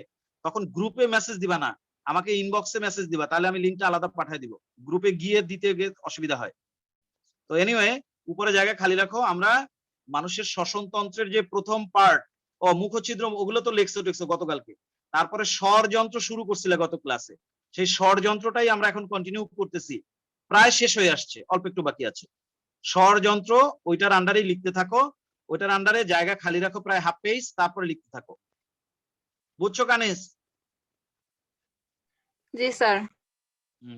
তখন গ্রুপে মেসেজ দিবা না, আমাকে ইনবক্সে মেসেজ দিবা, তাহলে আমি লিংকটা আলাদা পাঠিয়ে দিব, গ্রুপে গিয়ে দিতে গিয়ে অসুবিধা হয়। তো এনিওয়ে, উপরে জায়গা খালি রাখো। আমরা মানুষের শ্বসনতন্ত্রের যে প্রথম পার্ট ও মুখছিদ্র, ওগুলো তো লেখছো গতকালকে। তারপরে স্বরযন্ত্র শুরু করছিলে গত ক্লাসে, সেই স্বরযন্ত্রটাই আমরা এখন কন্টিনিউ করতেছি, প্রায় শেষ হয়ে আসছে, অল্প একটু বাকি আছে। স্বরযন্ত্র ওইটার আন্ডারেই লিখতে থাকো, ওইটার আন্ডারে জায়গা খালি রাখো প্রায় হাফ পেজ, তারপরে লিখতে থাকো। বুঝছো কানিস? জি স্যার।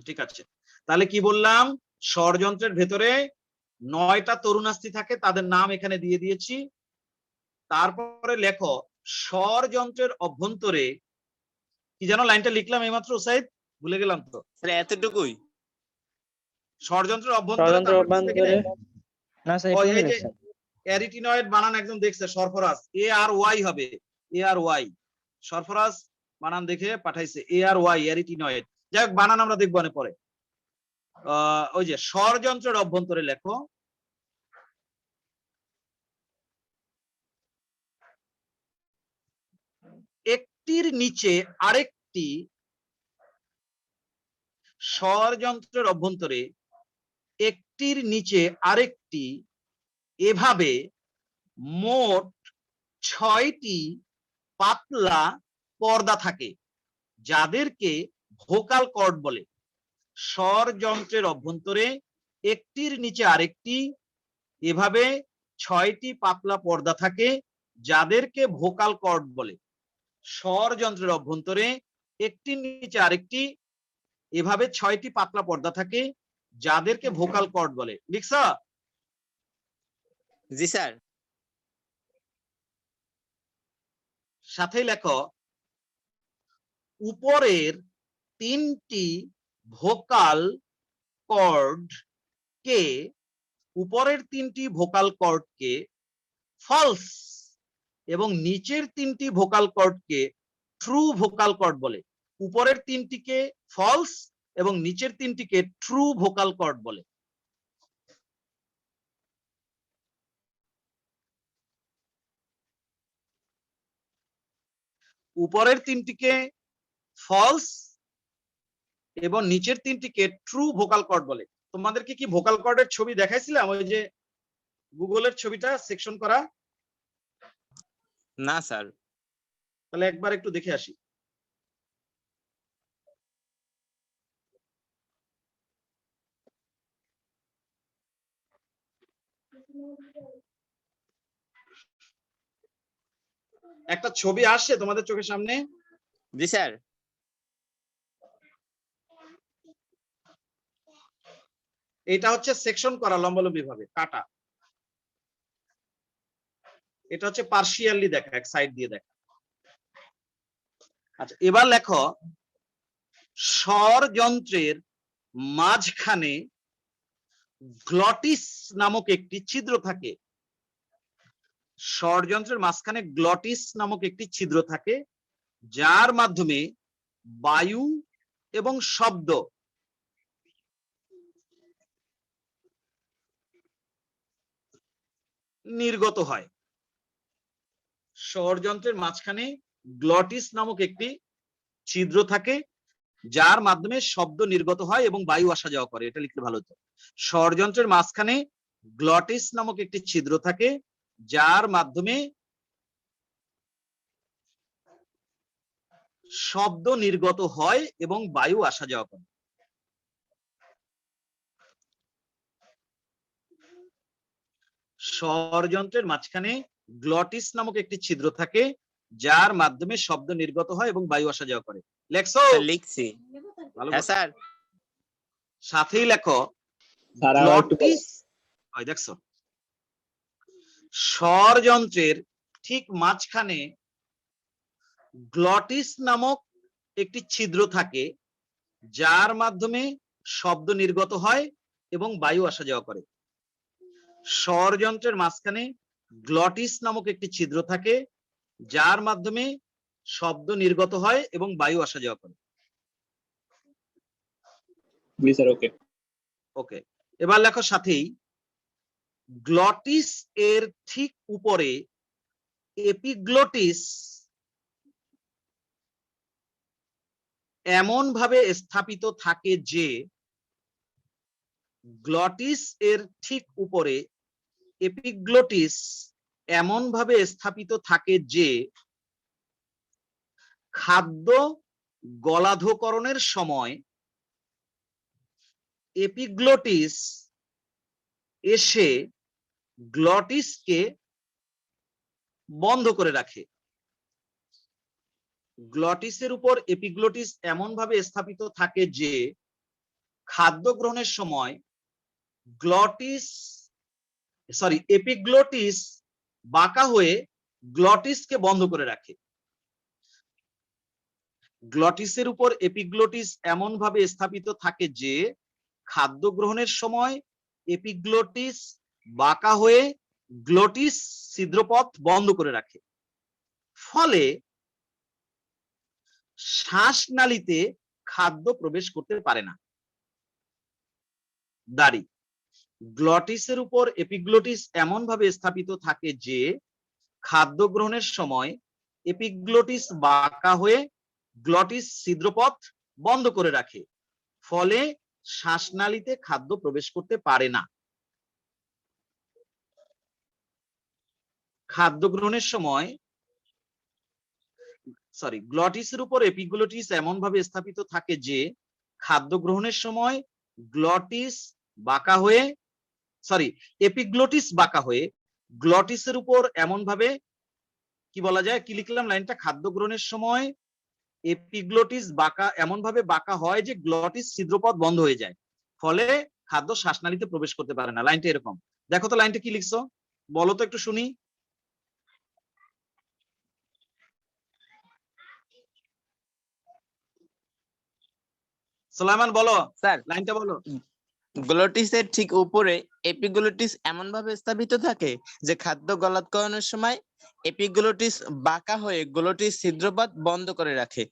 ঠিক আছে, তাহলে কি বললাম, স্বরযন্ত্রের ভেতরে 9টা তরুণাস্থি থাকে, তাদের নাম এখানে দিয়ে দিয়েছি। তারপরে লেখো স্বরযন্ত্রের অভ্যন্তরে, কি যেন লাইনটা লিখলাম এইমাত্র সাইদ, ভুলে গেলাম তো। স্যার এতটুকুই। স্বরযন্ত্রের অভ্যন্তরে, ষড়যন্ত্র তারপর অভ্যন্তরে না স্যার, ও, একটু এই যে লিখছেন। অ্যারিটিনয়েড বানান একদম দেখছে, সরফরাজ, এ আর ওয়াই হবে, এ আর ওয়াই, সরফরাজ বানান দেখে পাঠাইছে, এ আর ওয়াই, অ্যারিটিনয়েড। যাই হোক, বানান আমরা দেখবো অনেক পরে। ওই যে স্বরযন্ত্রের অভ্যন্তরে লেখো একটির নিচে আরেকটি, স্বরযন্ত্রের অভ্যন্তরে একটির নিচে আরেকটি, এভাবে মোট 6টি পাতলা পর্দা থাকে, যাদেরকে ভোকাল কর্ড বলে। স্বরযন্ত্রের অভ্যন্তরে একটির নিচে আরেকটি, এভাবে 6টি পাতলা পর্দা থাকে, যাদেরকে ভোকাল কর্ড বলে। স্বরযন্ত্রের অভ্যন্তরে একটির নিচে আরেকটি, এভাবে 6টি পাতলা পর্দা থাকে, যাদেরকে ভোকাল কর্ড বলে। লিখছ? জি স্যার। সাথে লেখো উপরের 3টি ভোকাল কর্ড কে, উপরের 3টি ভোকাল কর্ড কে ফলস এবং নিচের 3টি ভোকাল কর্ড কে ট্রু ভোকাল কর্ড বলে। উপরের 3টিকে ফলস এবং নিচের 3টিকে ট্রু ভোকাল কর্ড বলে। উপরের 3টিকে ফলস এবং নিচের 3টিকে ট্রু ভোকাল কর্ড বলে। তোমাদেরকে কি ভোকাল কর্ডের ছবি দেখাইছিলাম, ওই যে গুগলের ছবিটা সেকশন করা? না স্যার। তাহলে একবার একটু দেখে আসি। একটা ছবি আসছে তোমাদের চোখের সামনে? জি স্যার। এটা হচ্ছে সেকশন করা, লম্বালম্বি ভাবে কাটা। এটা হচ্ছে পার্শিয়ালি দেখা, এক সাইড দিয়ে দেখা। আচ্ছা, এবার লেখো স্বরযন্ত্রের মাঝখানে গ্লটিস নামক একটি ছিদ্র থাকে। স্বরযন্ত্রের মাঝখানে গ্লটিস নামক একটি ছিদ্র থাকে, যার মাধ্যমে বায়ু এবং শব্দ নির্গত হয়। স্বরযন্ত্রের মাঝখানে গ্লটিস নামক একটি ছিদ্র থাকে, যার মাধ্যমে শব্দ নির্গত হয় এবং বায়ু আসা যাওয়া করে। এটা লিখতে ভালো হতো। স্বরযন্ত্রের মাঝখানে গ্লটিস নামক একটি ছিদ্র থাকে, যার মাধ্যমে শব্দ নির্গত হয় এবং বায়ু আসা যাওয়া করে। স্বরযন্ত্রের মাঝখানে গ্লটিস নামক একটি ছিদ্র থাকে, যার মাধ্যমে শব্দ নির্গত হয় এবং বায়ু আসা যাওয়া করে। লেখছো? স্যার লিখছি। ভালো হ্যাঁ করে। স্যার। সাথেই লেখো স্যার আবার একটু বলেন। গ্লটিস, ওই দেখছো, স্বরযন্ত্রের ঠিক মাঝখানে গ্লটিস নামক একটি ছিদ্র থাকে, যার মাধ্যমে শব্দ নির্গত হয় এবং বায়ু আসা যাওয়া করে। স্বরযন্ত্রের মাঝখানে গ্লটিস নামক একটি ছিদ্র থাকে, যার মাধ্যমে শব্দ নির্গত হয় এবং বায়ু আসা যাওয়া করে। জি স্যার, ওকে। ওকে, এবার লেখো সাথেই গ্লটিস এর ঠিক উপরে এপিগ্লটিস এমন ভাবে স্থাপিত থাকে যে গ্লটিস এর ঠিক উপরে এপিগ্লটিস এমন ভাবে স্থাপিত থাকে যে খাদ্য গলাধঃকরণের সময় এপিগ্লটিস এসে গ্লটিসকে বন্ধ করে রাখে। গ্লটিসের উপর এপিগ্লটিস এমন ভাবে স্থাপিত থাকে যে খাদ্য গ্রহণের সময় এপিগ্লটিস বাঁকা হয়ে গ্লটিসকে বন্ধ করে রাখে। গ্লটিসের উপর এপিগ্লটিস এমন ভাবে স্থাপিত থাকে যে খাদ্য গ্রহণের সময় এপিগ্লটিস বাঁকা হয়ে গ্লটিস ছিদ্রপথ বন্ধ করে রাখে। ফলে শ্বাসনালীতে খাদ্য প্রবেশ করতে পারে না। দাড়ি গ্লটিসের উপর এপিগ্লটিস এমন ভাবে স্থাপিত থাকে যে খাদ্য গ্রহণের সময় এপিগ্লটিস বাঁকা হয়ে গ্লটিস ছিদ্রপথ বন্ধ করে রাখে। ফলে শ্বাসনালীতে খাদ্য প্রবেশ করতে পারে না। খাদ্য গ্রহণের সময় গ্লটিসের উপর এপিগ্লটিস এমন ভাবে স্থাপিত থাকে যে খাদ্য গ্রহণের সময় এপিগ্লটিস বাঁকা হয়ে গ্লটিসের উপর এমন ভাবে কি বলা যায়, কি লিখলাম লাইনটা, খাদ্য গ্রহণের সময় এপিগ্লটিস বাঁকা এমন ভাবে বাঁকা হয় যে গ্লটিস ছিদ্রপথ বন্ধ হয়ে যায়, ফলে খাদ্য শ্বাসনালীতে প্রবেশ করতে পারে না। লাইনটা এরকম। দেখো তো লাইনটা কি লিখছো, বলো তো একটু শুনি। সুলাইমান বলো, স্যার লাইনটা বলো। গ্লটিসের ঠিক উপরে এপিগ্লটিস এমন ভাবে স্থাপিত থাকে যে খাদ্য গলাধঃকরণের সময় এপিগ্লটিস বাঁকা হয়ে গ্লটিস ছিদ্রপথ বন্ধ করে রাখে,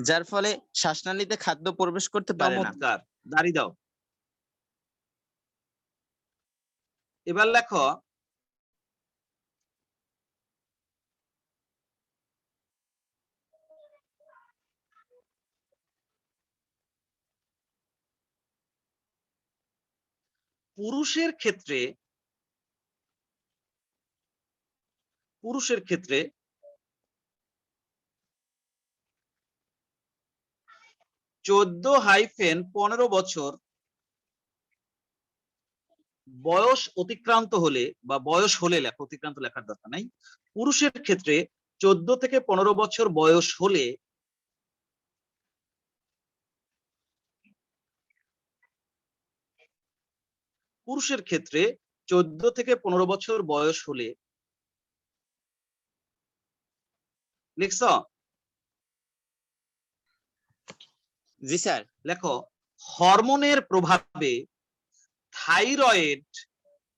যার ফলে শ্বাসনালীতে খাদ্য প্রবেশ করতে পারে না। চমৎকার, দাঁড়ি দাও। এবার লেখো পুরুষের ক্ষেত্রে 14-15 বছর বয়স অতিক্রান্ত হলে, বা বয়স হলে লেখো, অতিক্রান্ত লেখার দরকার নাই। পুরুষের ক্ষেত্রে 14 থেকে 15 বছর বয়স হলে পুরুষের ক্ষেত্রে 14 থেকে 15 বছর বয়স হলে লিখছ? জি স্যার। লেখো, হরমোনের প্রভাবে থাইরয়েড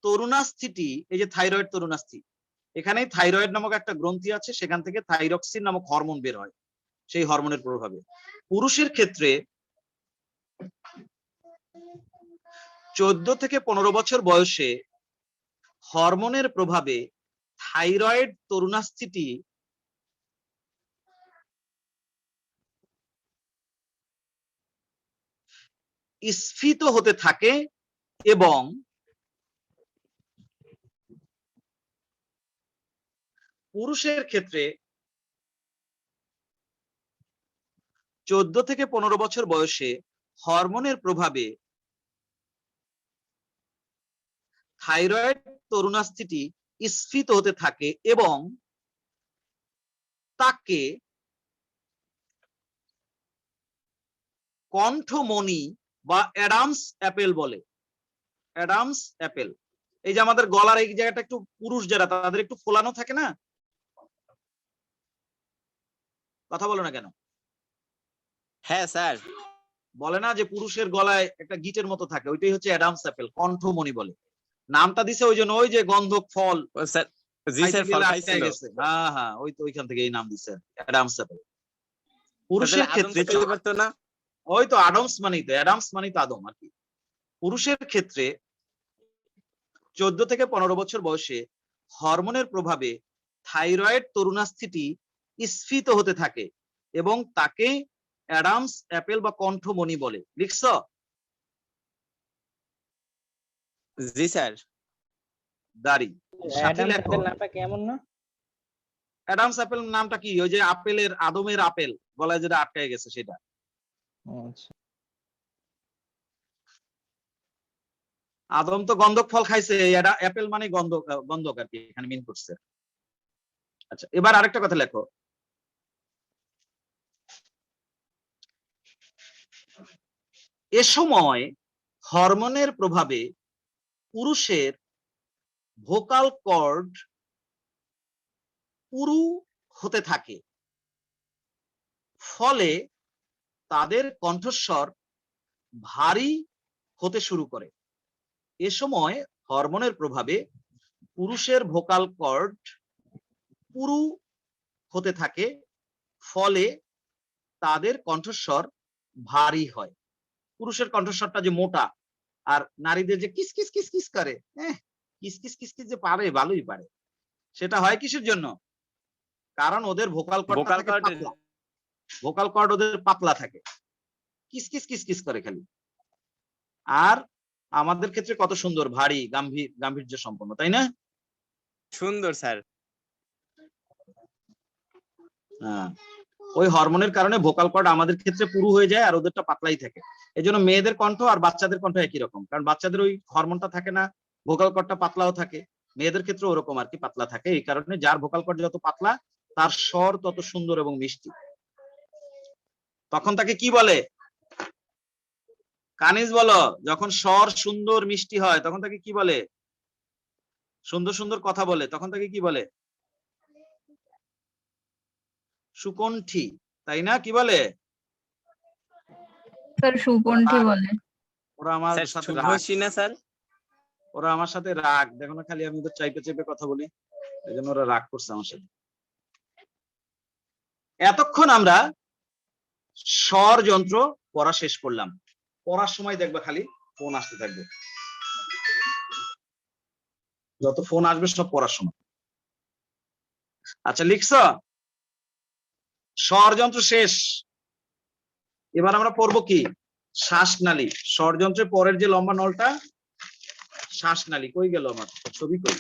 তরুণাস্থিটি, এই যে থাইরয়েড তরুণাস্থি, এখানে থাইরয়েড নামক একটা গ্রন্থি আছে, সেখান থেকে থাইরক্সিন নামক হরমোন বের হয়। সেই হরমোনের প্রভাবে পুরুষের ক্ষেত্রে 14 থেকে 15 বছর বয়সে হরমোনের প্রভাবে থাইরয়েড তরুণাস্থিটি স্ফীত হতে থাকে এবং পুরুষের ক্ষেত্রে 14 থেকে 15 বছর বয়সে হরমোনের প্রভাবে থাইরয়েড তরুণাস্থিটি স্ফীত হতে থাকে এবং তাকে কণ্ঠমণি বা অ্যাডামস অ্যাপেল বলে। অ্যাডামস অ্যাপেল, এই যে আমাদের গলার এই জায়গাটা একটু, পুরুষ যারা তাদের একটু ফোলানো থাকে না, কথা বলো না কেন? হ্যাঁ স্যার। বলে না যে পুরুষের গলায় একটা গিটের মতো থাকে, ওইটাই হচ্ছে অ্যাডামস অ্যাপেল, কণ্ঠমণি বলে। নামটা দিছে ওই জন্য, ওই যে গন্ধক ফল, ও স্যার, জি স্যার, ফল খাইছিল। হ্যাঁ হ্যাঁ, ওই তো ওইখান থেকে এই নাম দিছে অ্যাডামস অ্যাপেল। পুরুষের ক্ষেত্রে না, ওই তো অ্যাডামস মানেই তো, অ্যাডামস মানেই তো আদম আর কি। পুরুষের ক্ষেত্রে 14 থেকে 15 বছর বয়সে হরমোনের প্রভাবে থাইরয়েড তরুণাস্থিটি স্ফীত হতে থাকে এবং তাকে অ্যাডামস অ্যাপেল বা কণ্ঠমণি বলে। লিখছ? জি স্যার। দাড়ি সাথে অ্যাডাম লেখো। অ্যাপেল নামটা কেমন না? অ্যাডামস অ্যাপেল নামটা কি? ওই যে আপেলের, আদমের আপেল গলায় যেটা আটকে গেছে সেটা। ও আচ্ছা। আদম তো গন্ধক ফল খাইছে, অ্যাপেল মানে গন্ধক, গন্ধক আর কি এখানে মিন করছে। আচ্ছা, এবার আরেকটা কথা লেখো। এ সময় হরমোনের প্রভাবে পুরুষের ভোকাল কর্ড পুরু হতে থাকে, ফলে তাদের কণ্ঠস্বর ভারী হতে শুরু করে। এ সময় হরমোনের প্রভাবে পুরুষের ভোকাল কর্ড পুরু হতে থাকে, ফলে তাদের কণ্ঠস্বর ভারী হয়। পুরুষের কণ্ঠস্বরটা যে মোটা, আর নারীদের যে কিস কিস কিস কিস করে, কিস কিস কিস কিস যে পারে, ভালোই পারে। সেটা হয় কিসের জন্য? কারণ ওদের ভোকাল কর্ড ভোকাল থাকে কর্ড পাতলা। ভোকাল কর্ড ওদের পাতলা থাকে, কিস কিস কিস কিস করে খালি। আর আমাদের ক্ষেত্রে কত সুন্দর, ভারী, গাম্ভীর্য সম্পন্ন, তাই না? সুন্দর স্যার। হ্যাঁ, ওই হরমোনের কারণে ভোকাল কর্ড আমাদের ক্ষেত্রে পুরু হয়ে যায় আর ওদেরটা পাতলাই থাকে। এই জন্য মেয়েদের কণ্ঠ আর বাচ্চাদের কণ্ঠ একই রকম, কারণ বাচ্চাদের ওই হরমোনটা থাকে না, ভোকাল কর্ডটা পাতলাও থাকে। মেয়েদের ক্ষেত্রে ওরকম আর কি পাতলা থাকে। এই কারণে যার ভোকাল কর্ড যত পাতলা তার স্বর তত সুন্দর এবং মিষ্টি। তখন তাকে কি বলে? কানিজ বলো। যখন স্বর সুন্দর মিষ্টি হয় তখন তাকে কি বলে? সুন্দর সুন্দর কথা বলে তখন তাকে কি বলে? সুকণ্ঠী, তাই না? কি বলে? স্যার সুকণ্ঠী বলে। ওরা আমার স্যার সাথে রাগ, শুভশ্রী না স্যার? ওরা আমার সাথে রাগ, দেখো না খালি আমি ওদের চাইপে চেপে কথা বলি, এই জন্য ওরা রাগ করছে আমার সাথে। এতক্ষণ আমরা স্বর যন্ত্র পড়া শেষ করলাম। পড়ার সময় দেখবা খালি ফোন আসতে থাকবে, যত ফোন আসবে সব পড়ার সময়। আচ্ছা, লিখছ? স্বর যন্ত্র শেষ। এবার আমরা পড়বো কি? শ্বাসনালী। স্বরযন্ত্রের পরের যে লম্বা নলটা শ্বাসনালী। কই গেল আমার ছবি? কই?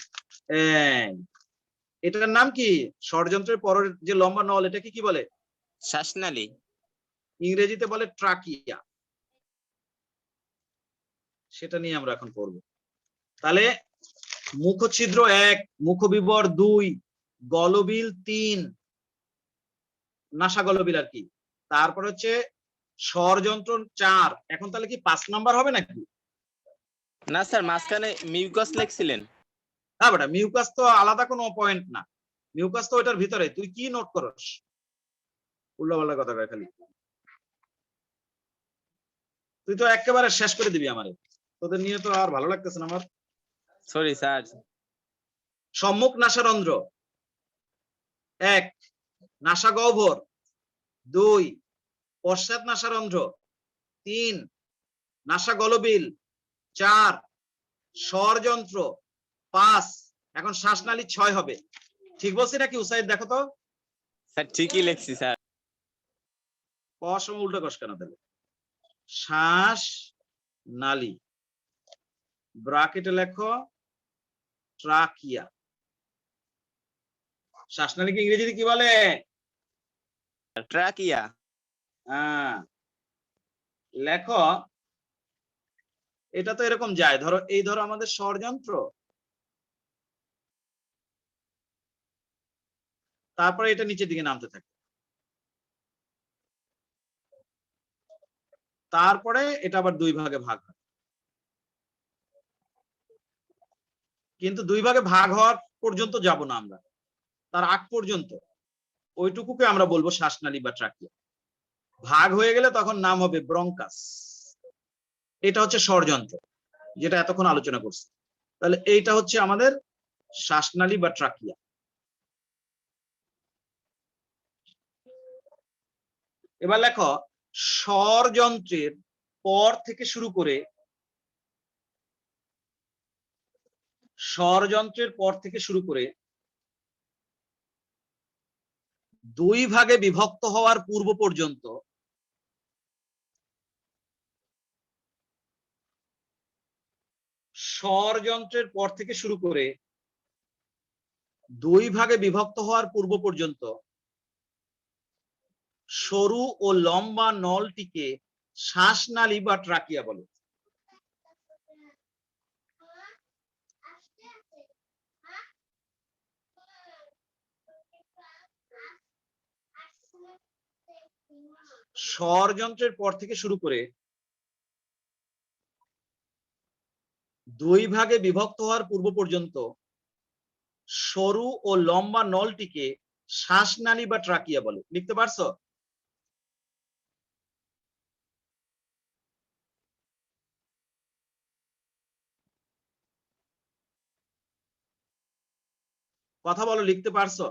এটার নাম কি? স্বরযন্ত্রের পরের যে লম্বা নল, এটাকে কি বলে? শ্বাসনালী। ইংরেজিতে বলে ট্রাকিয়া। সেটা নিয়ে আমরা এখন পড়ব। তাহলে মুখছিদ্র 1, মুখবিবর 2, গলবিল 3, নাসা গলবিল আর কি। তারপর হচ্ছে স্বরযন্ত্র 4। এখন তাহলে কি 5 নাম্বার হবে নাকি? না স্যার, মাঝখানে মিউকাস লিখছিলেন। না বেটা, মিউকাস তো আলাদা কোনো পয়েন্ট না, মিউকাস তো ওইটার ভিতরে। তুই কি নোট করস? উল্লাপাল্লা কথা কয় খালি। তুই তো একেবারে শেষ করে দিবি আমারে, তোদের নিয়ে তো আর ভালো লাগতেছে না আমার। Sorry sir. সম্মুখ নাসারন্ধ্র 1, নাসা গহ্বর 2, পশ্চাৎ নাসারন্ধ্র 3, নাসা গলবিল 4, স্বরযন্ত্র 5। এখন শ্বাসনালী 6 হবে। ঠিক বলছি নাকি উসাইদ? দেখো তো। স্যার ঠিকই লিখছি স্যার। কস সময় উল্টো কস কেন তাহলে? শ্বাস নালী, ব্রাকেটে লেখো ট্রাকিয়া। শ্বাসনালীকে ইংরেজিতে কি বলে? ট্রাকিয়া। হ্যাঁ, লেখো। এটা তো এরকম যায়, ধরো এই ধরো আমাদের স্বরযন্ত্র, তারপরে এটা নিচের দিকে নামতে থাকে, তারপরে এটা আবার 2 ভাগে ভাগ হয়। কিন্তু 2 ভাগে ভাগ হওয়ার পর্যন্ত যাব না আমরা, তার আগ পর্যন্ত ওইটুকুকে আমরা বলবো শ্বাসনালী বা ট্রাকিয়া। ভাগ হয়ে গেলে তখন নাম হবে ব্রঙ্কাস। এটা হচ্ছে স্বরযন্ত্র, যেটা এতক্ষণ আলোচনা করছি। তাহলে এইটা হচ্ছে আমাদের শ্বাসনালী বা ট্রাকিয়া। এবার লেখো, স্বরযন্ত্রের পর থেকে শুরু করে স্বরযন্ত্রের পর থেকে শুরু করে 2 ভাগে বিভক্ত হওয়ার পূর্ব পর্যন্ত স্বরযন্ত্রের পর থেকে শুরু করে 2 ভাগে বিভক্ত হওয়ার পূর্ব পর্যন্ত সরু ও লম্বা নলটিকে শ্বাসনালী বা ট্রাকিয়া বলে। স্বরযন্ত্রের পর থেকে শুরু করে 2 ভাগে বিভক্ত হওয়ার পূর্ব পর্যন্ত সরু ও লম্বা নলটিকে শ্বাসনালী বা ট্রাকিয়া বলে। লিখতে পারছো? কথা বলো, লিখতে পারছো?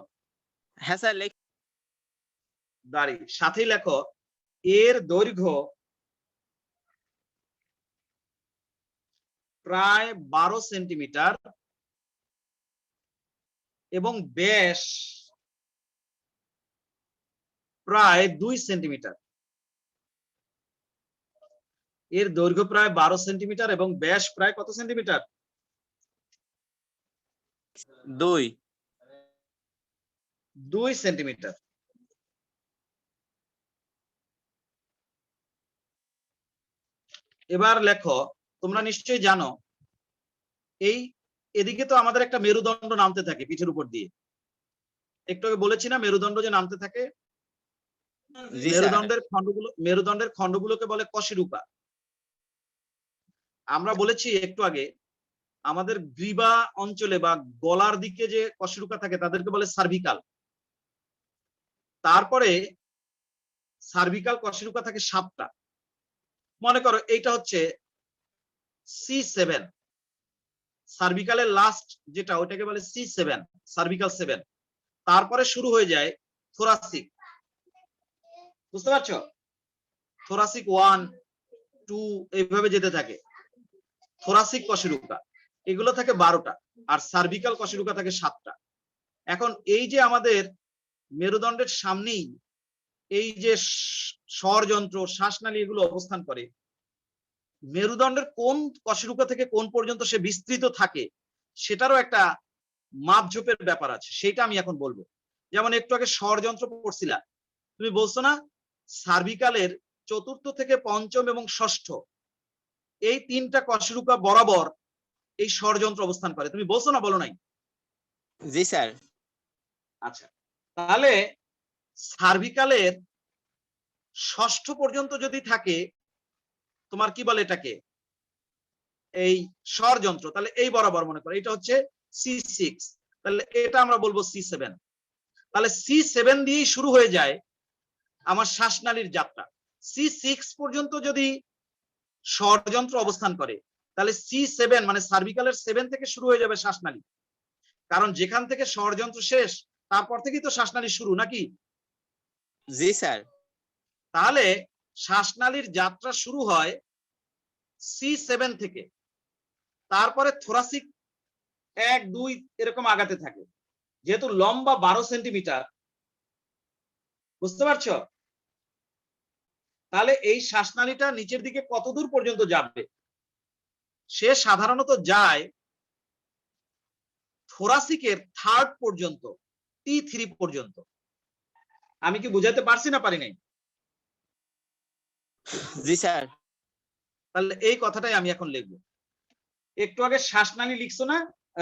হ্যাঁ স্যার, দাঁড়ি সাথেই লেখো, এর দৈর্ঘ্য প্রায় 12 সেন্টিমিটার এবং ব্যাস প্রায় 2 সেন্টিমিটার। এর দৈর্ঘ্য প্রায় 12 সেন্টিমিটার এবং ব্যাস প্রায় কত সেন্টিমিটার? 2 সেন্টিমিটার। এবার লেখো, তোমরা নিশ্চয়ই জানো এই এদিকে তো আমাদের একটা মেরুদণ্ড নামতে থাকে পিঠের উপর দিয়ে। একটু আগে বলেছি না মেরুদণ্ড যে নামতে থাকে? জি স্যার। মেরুদণ্ডের খণ্ডগুলোকে বলে কশেরুকা। আমরা বলেছি একটু আগে আমাদের গ্রীবা অঞ্চলে বা গলার দিকে যে কশেরুকা থাকে তাদেরকে বলে সার্ভিকাল। তারপরে সার্ভিকাল কশেরুকা থাকে 7টা। মনে করো এইটা হচ্ছে C7, সার্ভিকালের লাস্ট যেটা ওটাকে বলে C7, সার্ভিকাল 7। তারপরে শুরু হয়ে যায় থোরাসিক। বুঝতে পারছো? থোরাসিক 1, 2 এইভাবে যেতে থাকে। থোরাসিক কশেরুকা এগুলো থাকে 12টা আর সার্ভিকাল কশেরুকা থাকে 7টা। এখন এই যে আমাদের মেরুদণ্ডের সামনেই এই যে স্বরযন্ত্র, শ্বাসনালী এগুলো অবস্থান করে, মেরুদণ্ডের কোন কশেরুকা থেকে কোন পর্যন্ত সে বিস্তৃত থাকে সেটারও একটা মাপঝোপের ব্যাপার আছে, সেটা আমি এখন বলবো। যেমন একটু আগে স্বরযন্ত্র পড়ছিলা, তুমি বলছো না সার্ভিকালের 4র্থ থেকে 5ম এবং 6ষ্ঠ এই 3টা কশেরুকা বরাবর এই স্বরযন্ত্র অবস্থান করে, তুমি বলছো না? বলো নাই? জি স্যার। আচ্ছা, তাহলে সার্ভিকালের 6ষ্ঠ পর্যন্ত যদি থাকে তোমার কি বলে এটাকে, এই স্বরযন্ত্র, তাহলে এই বরাবর মনে করো এটা হচ্ছে C6, তাহলে এটা আমরা বলবো C7। তাহলে C7 দিয়েই শুরু হয়ে যায় আমার শ্বাসনালীর যাত্রা। C6 পর্যন্ত যদি স্বরযন্ত্র অবস্থান করে তাহলে C7 মানে সার্ভিকালের 7 থেকে শুরু হয়ে যাবে শ্বাসনালী, কারণ যেখান থেকে স্বরযন্ত্র শেষ তারপর থেকেই তো শ্বাসনালী শুরু, নাকি? জি স্যার। তাহলে শ্বাসনালীর যাত্রা শুরু হয় C7 থেকে, তারপরে থোরাসিক 1, 2 এরকম আগাতে থাকে। যেহেতু লম্বা 12 সেন্টিমিটার, বুঝতে পারছো? তাহলে এই শ্বাসনালীটা নিচের দিকে কত দূর পর্যন্ত যাবে? সে সাধারণত যায় থোরাসিকের 3rd পর্যন্ত, T3 পর্যন্ত। আমি কি বুঝাতে পারছি না পারি নাই? জি স্যার। তাহলে এই কথাটাই আমি এখন লিখবো। একটু আগে শ্বাসনালী লিখছো না,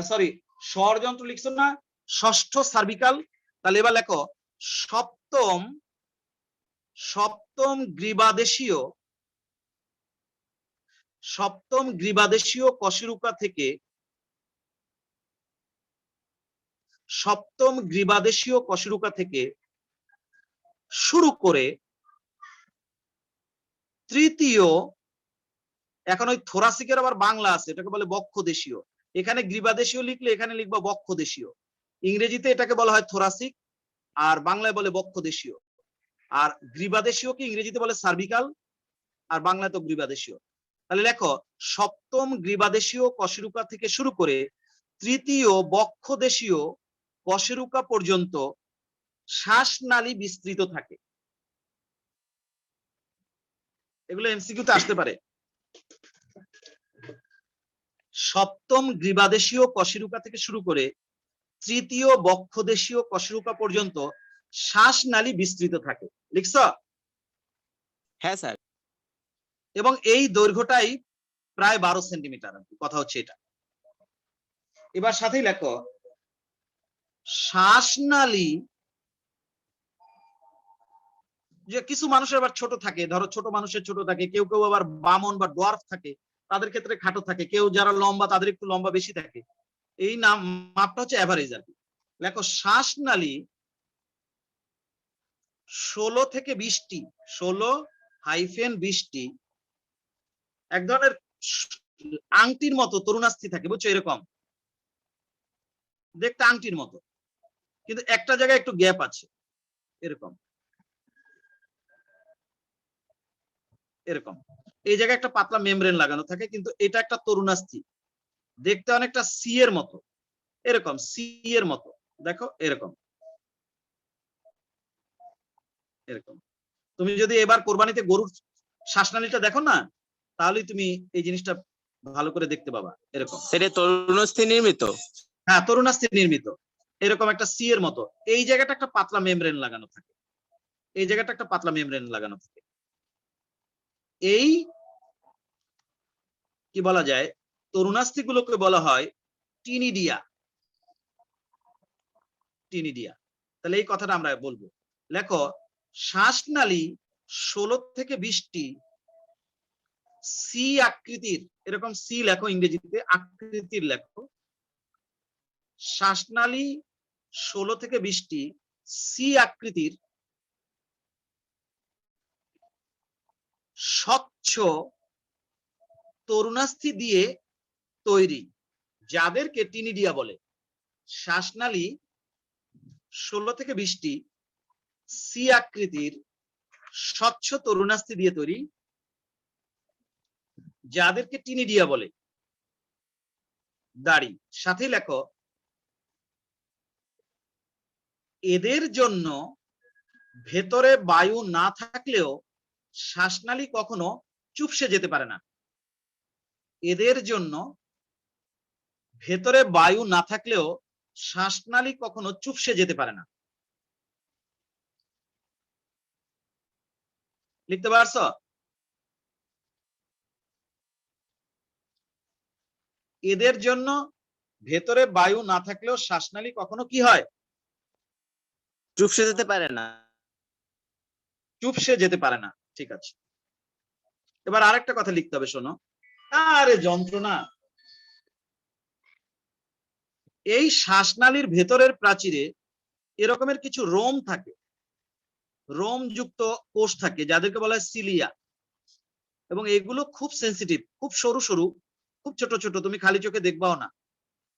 সরি স্বরযন্ত্র লিখছো না, 6ষ্ঠ সার্ভিকাল। তাহলে এবার লেখো সপ্তম গ্রীবাদেশীয় কশেরুকা থেকে শুরু করে তৃতীয়, এখন ওই থোরাসিকের আবার বাংলা আছে, এটাকে বলে বক্ষদেশীয়। এখানে গ্রীবাদেশীয় লিখলে এখানে লিখবা বক্ষদেশীয়। ইংরেজিতে এটাকে বলা হয় থোরাসিক আর বাংলায় বলে বক্ষদেশীয়। আর গ্রীবাদেশীয়কে ইংরেজিতে বলে সার্ভিকাল আর বাংলায় তো গ্রীবাদেশীয়। তাহলে লেখো 7ম গ্রীবাদেশীয় কশেরুকা থেকে শুরু করে তৃতীয় বক্ষদেশীয় কশেরুকা পর্যন্ত শ্বাসনালী বিস্তৃত থাকে। এগুলো এমসিকিউতে আসতে পারে। সপ্তম গ্রীবাদেশীয় কশেরুকা থেকে শুরু করে তৃতীয় বক্ষদেশীয় কশেরুকা পর্যন্ত শ্বাসনালী বিস্তৃত থাকে। লিখছ? হ্যাঁ স্যার। এবং এই দৈর্ঘ্যটাই প্রায় 12 সেন্টিমিটার। কথা হচ্ছে এটা। এবার সাথেই লেখো শ্বাসনালী, যে কিছু মানুষের আবার ছোট থাকে, ধরো ছোট মানুষের ছোট থাকে, কেউ কেউ আবার বামন বা ডোয়ার্ফ থাকে, তাদের ক্ষেত্রে খাটো থাকে, কেউ যারা লম্বা তাদের একটু লম্বা বেশি থাকে। এই নাম মাপটা হচ্ছে অ্যাভারেজ আর কি। লেখো শ্বাসনালী 16 থেকে 20টি, 16-20টি এক ধরনের আংটির মতো তরুণাস্থি থাকে, বুঝছো? এরকম দেখতে আংটির মতো, কিন্তু একটা জায়গায় একটু গ্যাপ আছে, এরকম এরকম। এই জায়গায় একটা পাতলা মেমব্রেন লাগানো থাকে, কিন্তু এটা একটা তরুণাস্থি, দেখতে অনেকটা সি এর মতো, এরকম সি এর মতো, দেখো এরকম এরকম। তুমি যদি এবার কোরবানিতে গরুর শ্বাসনালীটা দেখো না, তাহলে তুমি এই জিনিসটা ভালো করে দেখতে পাবা। এরকম এটা তরুণাস্থি নির্মিত। হ্যাঁ, তরুণাস্থি নির্মিত, এরকম একটা সি এর মতো। এই জায়গাটা একটা পাতলা মেমব্রেন লাগানো থাকে, এই জায়গাটা একটা পাতলা মেমব্রেন লাগানো থাকে। এই কি বলা যায়, তরুণাস্থি গুলোকে বলা হয় টিনিডিয়া। টিনিডিয়া। তাহলে এই কথাটা আমরা বলবো। লেখো শ্বাসনালী 16 থেকে 20টি সি আকৃতির, এরকম সি লেখো ইংরেজিতে, আকৃতির লেখো। শ্বাসনালী 16 থেকে 20টি সি আকৃতির স্বচ্ছ তরুণাস্থি দিয়ে তৈরি, যাদেরকে টিনিডিয়া বলে। শ্বাসনালী 16 থেকে 20টি সি আকৃতির স্বচ্ছ তরুণাস্থি দিয়ে তৈরি, যাদেরকে টিনিডিয়া বলে। দাড়ি। সাথে লেখো এদের জন্য ভেতরে বায়ু না থাকলেও শ্বাসনালী কখনো চুপসে যেতে পারে না। এদের জন্য ভেতরে বায়ু না থাকলেও শ্বাসনালী কখনো চুপসে যেতে পারে না। লিখতে পারছো? এদের জন্য ভেতরে বায়ু না থাকলেও শ্বাসনালী কখনো কি হয়? চুপসে যেতে পারে না। চুপসে যেতে পারে না। ঠিক আছে। এবার আরেকটা কথা লিখতে হবে, শোনো। আরে যন্ত্রণা। এই শ্বাসনালীর ভেতরের প্রাচীরে এরকমের কিছু রোম থাকে, রোম যুক্ত কোষ থাকে, যাদেরকে বলা হয় সিলিয়া। এবং এগুলো খুব সেন্সিটিভ, খুব সরু সরু, খুব ছোট ছোট, তুমি খালি চোখে দেখবাও না।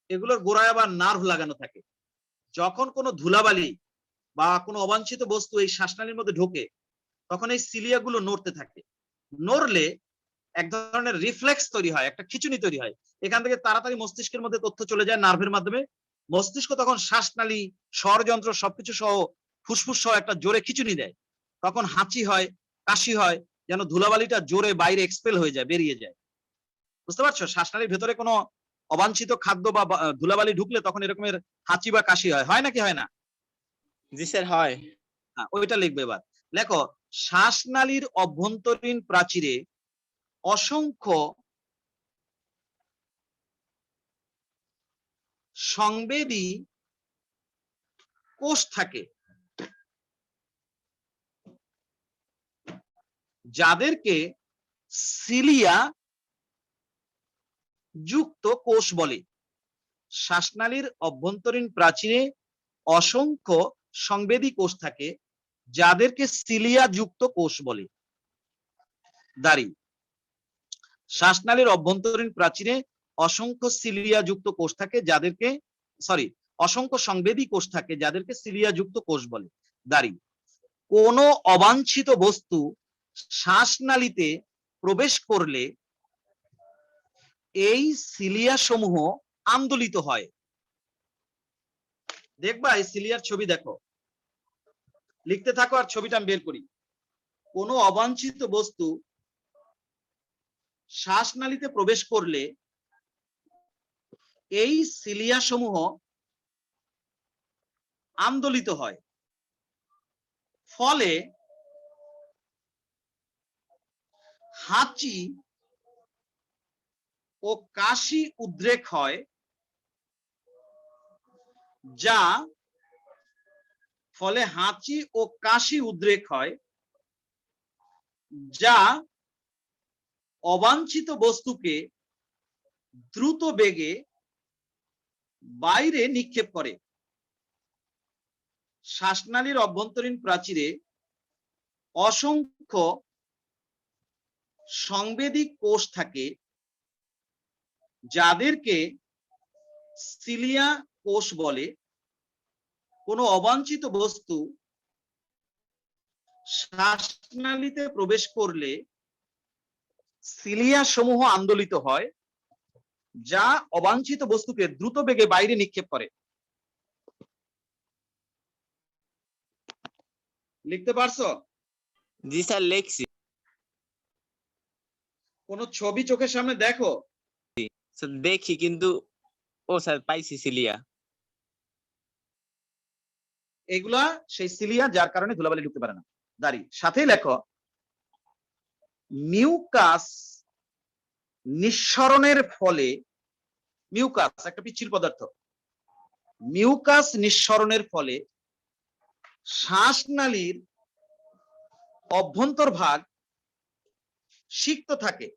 এগুলোর গোড়ায় আবার নার্ভ লাগানো থাকে। যখন কোনো ধুলাবালি বা কোনো অবাঞ্ছিত বস্তু এই শ্বাসনালীর মধ্যে ঢোকে, তখন এই সিলিয়া গুলো নড়তে থাকে। নড়লে এক ধরনের রিফ্লেক্স তৈরি হয়, একটা খিঁচুনি তৈরি হয়। এখান থেকে তাড়াতাড়ি মস্তিষ্কের মধ্যে তথ্য চলে যায় নার্ভের মাধ্যমে। মস্তিষ্ক তখন শ্বাসনালী, স্বরযন্ত্র সবকিছু সহ, ফুসফুস সহ একটা জোরে খিঁচুনি দেয়। তখন হাঁচি হয়, কাশি হয়, যেন ধুলাবালিটা জোরে বাইরে এক্সপেল হয়ে যায়, বেরিয়ে যায়। বুঝতে পারছো? শ্বাসনালীর ভেতরে কোনো অবাঞ্ছিত খাদ্য বা ধুলাবালি ঢুকলে তখন এরকমের হাঁচি বা কাশি হয়। হয় নাকি হয় না? জি স্যার, হয়। হ্যাঁ, ওইটা লিখবে এবার। লেখো শ্বাসনালীর অভ্যন্তরীণ প্রাচীরে অসংখ্য সংবেদী কোষ থাকে, যাদেরকে সিলিয়া যুক্ত কোষ বলে। শ্বাসনালীর অভ্যন্তরীণ প্রাচীরে অসংখ্য সংবেদী কোষ থাকে, যাদেরকে সিলিয়া যুক্ত কোষ বলে। দাড়ি। শ্বাসনালীর অভ্যন্তরীণ প্রাচীরে অসংখ্য সিলিয়া যুক্ত কোষ থাকে, যাদেরকে অসংখ্য সংবেদী কোষ থাকে, যাদেরকে সিলিয়া যুক্ত কোষ বলে। দাড়ি। কোন অবাঞ্ছিত বস্তু শ্বাসনালীতে প্রবেশ করলে এই সিলিয়া সমূহ আন্দোলিত হয়। দেখবা এই সিলিয়ার ছবি দেখো, লিখতে থাকো আর ছবিটা আমি বের করি। কোনো অবাঞ্ছিত বস্তু শ্বাসনালীতে প্রবেশ করলে এই সিলিয়া সমূহ আন্দোলিত হয়, ফলে হাঁচি ও কাশি উদ্রেক হয়, যা ফলে হাঁচি ও কাশি উদ্রেক হয় যা অবাঞ্ছিত বস্তুকে দ্রুত বেগে বাইরে নিক্ষেপ করে। শ্বাসনালীর অভ্যন্তরীণ প্রাচীরে অসংখ্য সংবেদী কোষ থাকে, যাদেরকে সিলিয়া কোষ বলে। কোনো অবাঞ্ছিত বস্তু শ্বাসনালীতে প্রবেশ করলে সিলিয়া সমূহ আন্দোলিত হয়, যা অবাঞ্ছিত বস্তুকে দ্রুত বেগে বাইরে নিক্ষেপ করে। লিখতে পারছো? জি স্যার, লিখছি। কোন ছবি চোখের সামনে দেখো? স্যার দেখি, কিন্তু ও স্যার পাইছি সিলিয়া। এগুলা সেই সিলিয়া, যার কারণে ধুলাবালি ঢুকতে পারে না। দাঁড়ি সাথেই লেখো, মিউকাস নিঃসরণের ফলে, মিউকাস একটা পিচ্ছিল পদার্থ, মিউকাস নিঃসরণের ফলে শ্বাসনালীর অভ্যন্তরভাগ সিক্ত থাকে।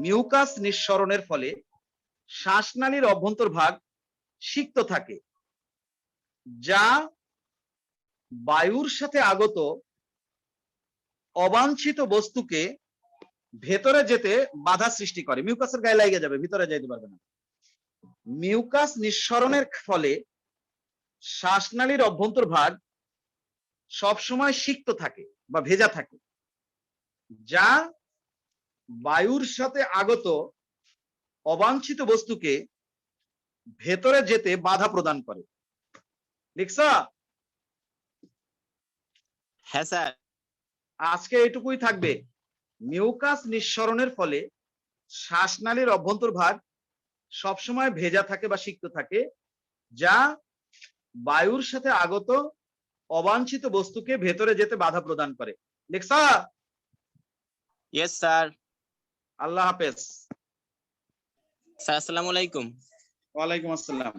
মিউকাস নিঃসরণের ফলে শ্বাসনালীর অভ্যন্তরভাগ সিক্ত থাকে, যা বায়ুর সাথে আগত অবাঞ্ছিত বস্তুকে ভেতরে যেতে বাধা সৃষ্টি করে। মিউকাসের গায়ে লেগে যাবে, ভিতরে যাইতে পারবে না। মিউকাস নিঃসরণের ফলে শ্বাসনালীর অভ্যন্তরভাগ সবসময় সিক্ত থাকে বা ভেজা থাকে, যা বায়ুর সাথে আগত অবাঞ্ছিত বস্তুকে ভেতরে যেতে বাধা প্রদান করে। লিখছ? হ্যাঁ স্যার। আজকে এটুকুই থাকবে। মিউকাস নিঃসরণের ফলে শ্বাসনালীর অভ্যন্তরভাগ সবসময় ভেজা থাকে বা সিক্ত থাকে, যা বায়ুর সাথে আগত অবাঞ্ছিত বস্তুকে ভেতরে যেতে বাধা প্রদান করে। লিখছ? Yes sir. আল্লাহ হাফেজ। স্যার আসসালামু আলাইকুম। ওয়ালাইকুম আসসালাম।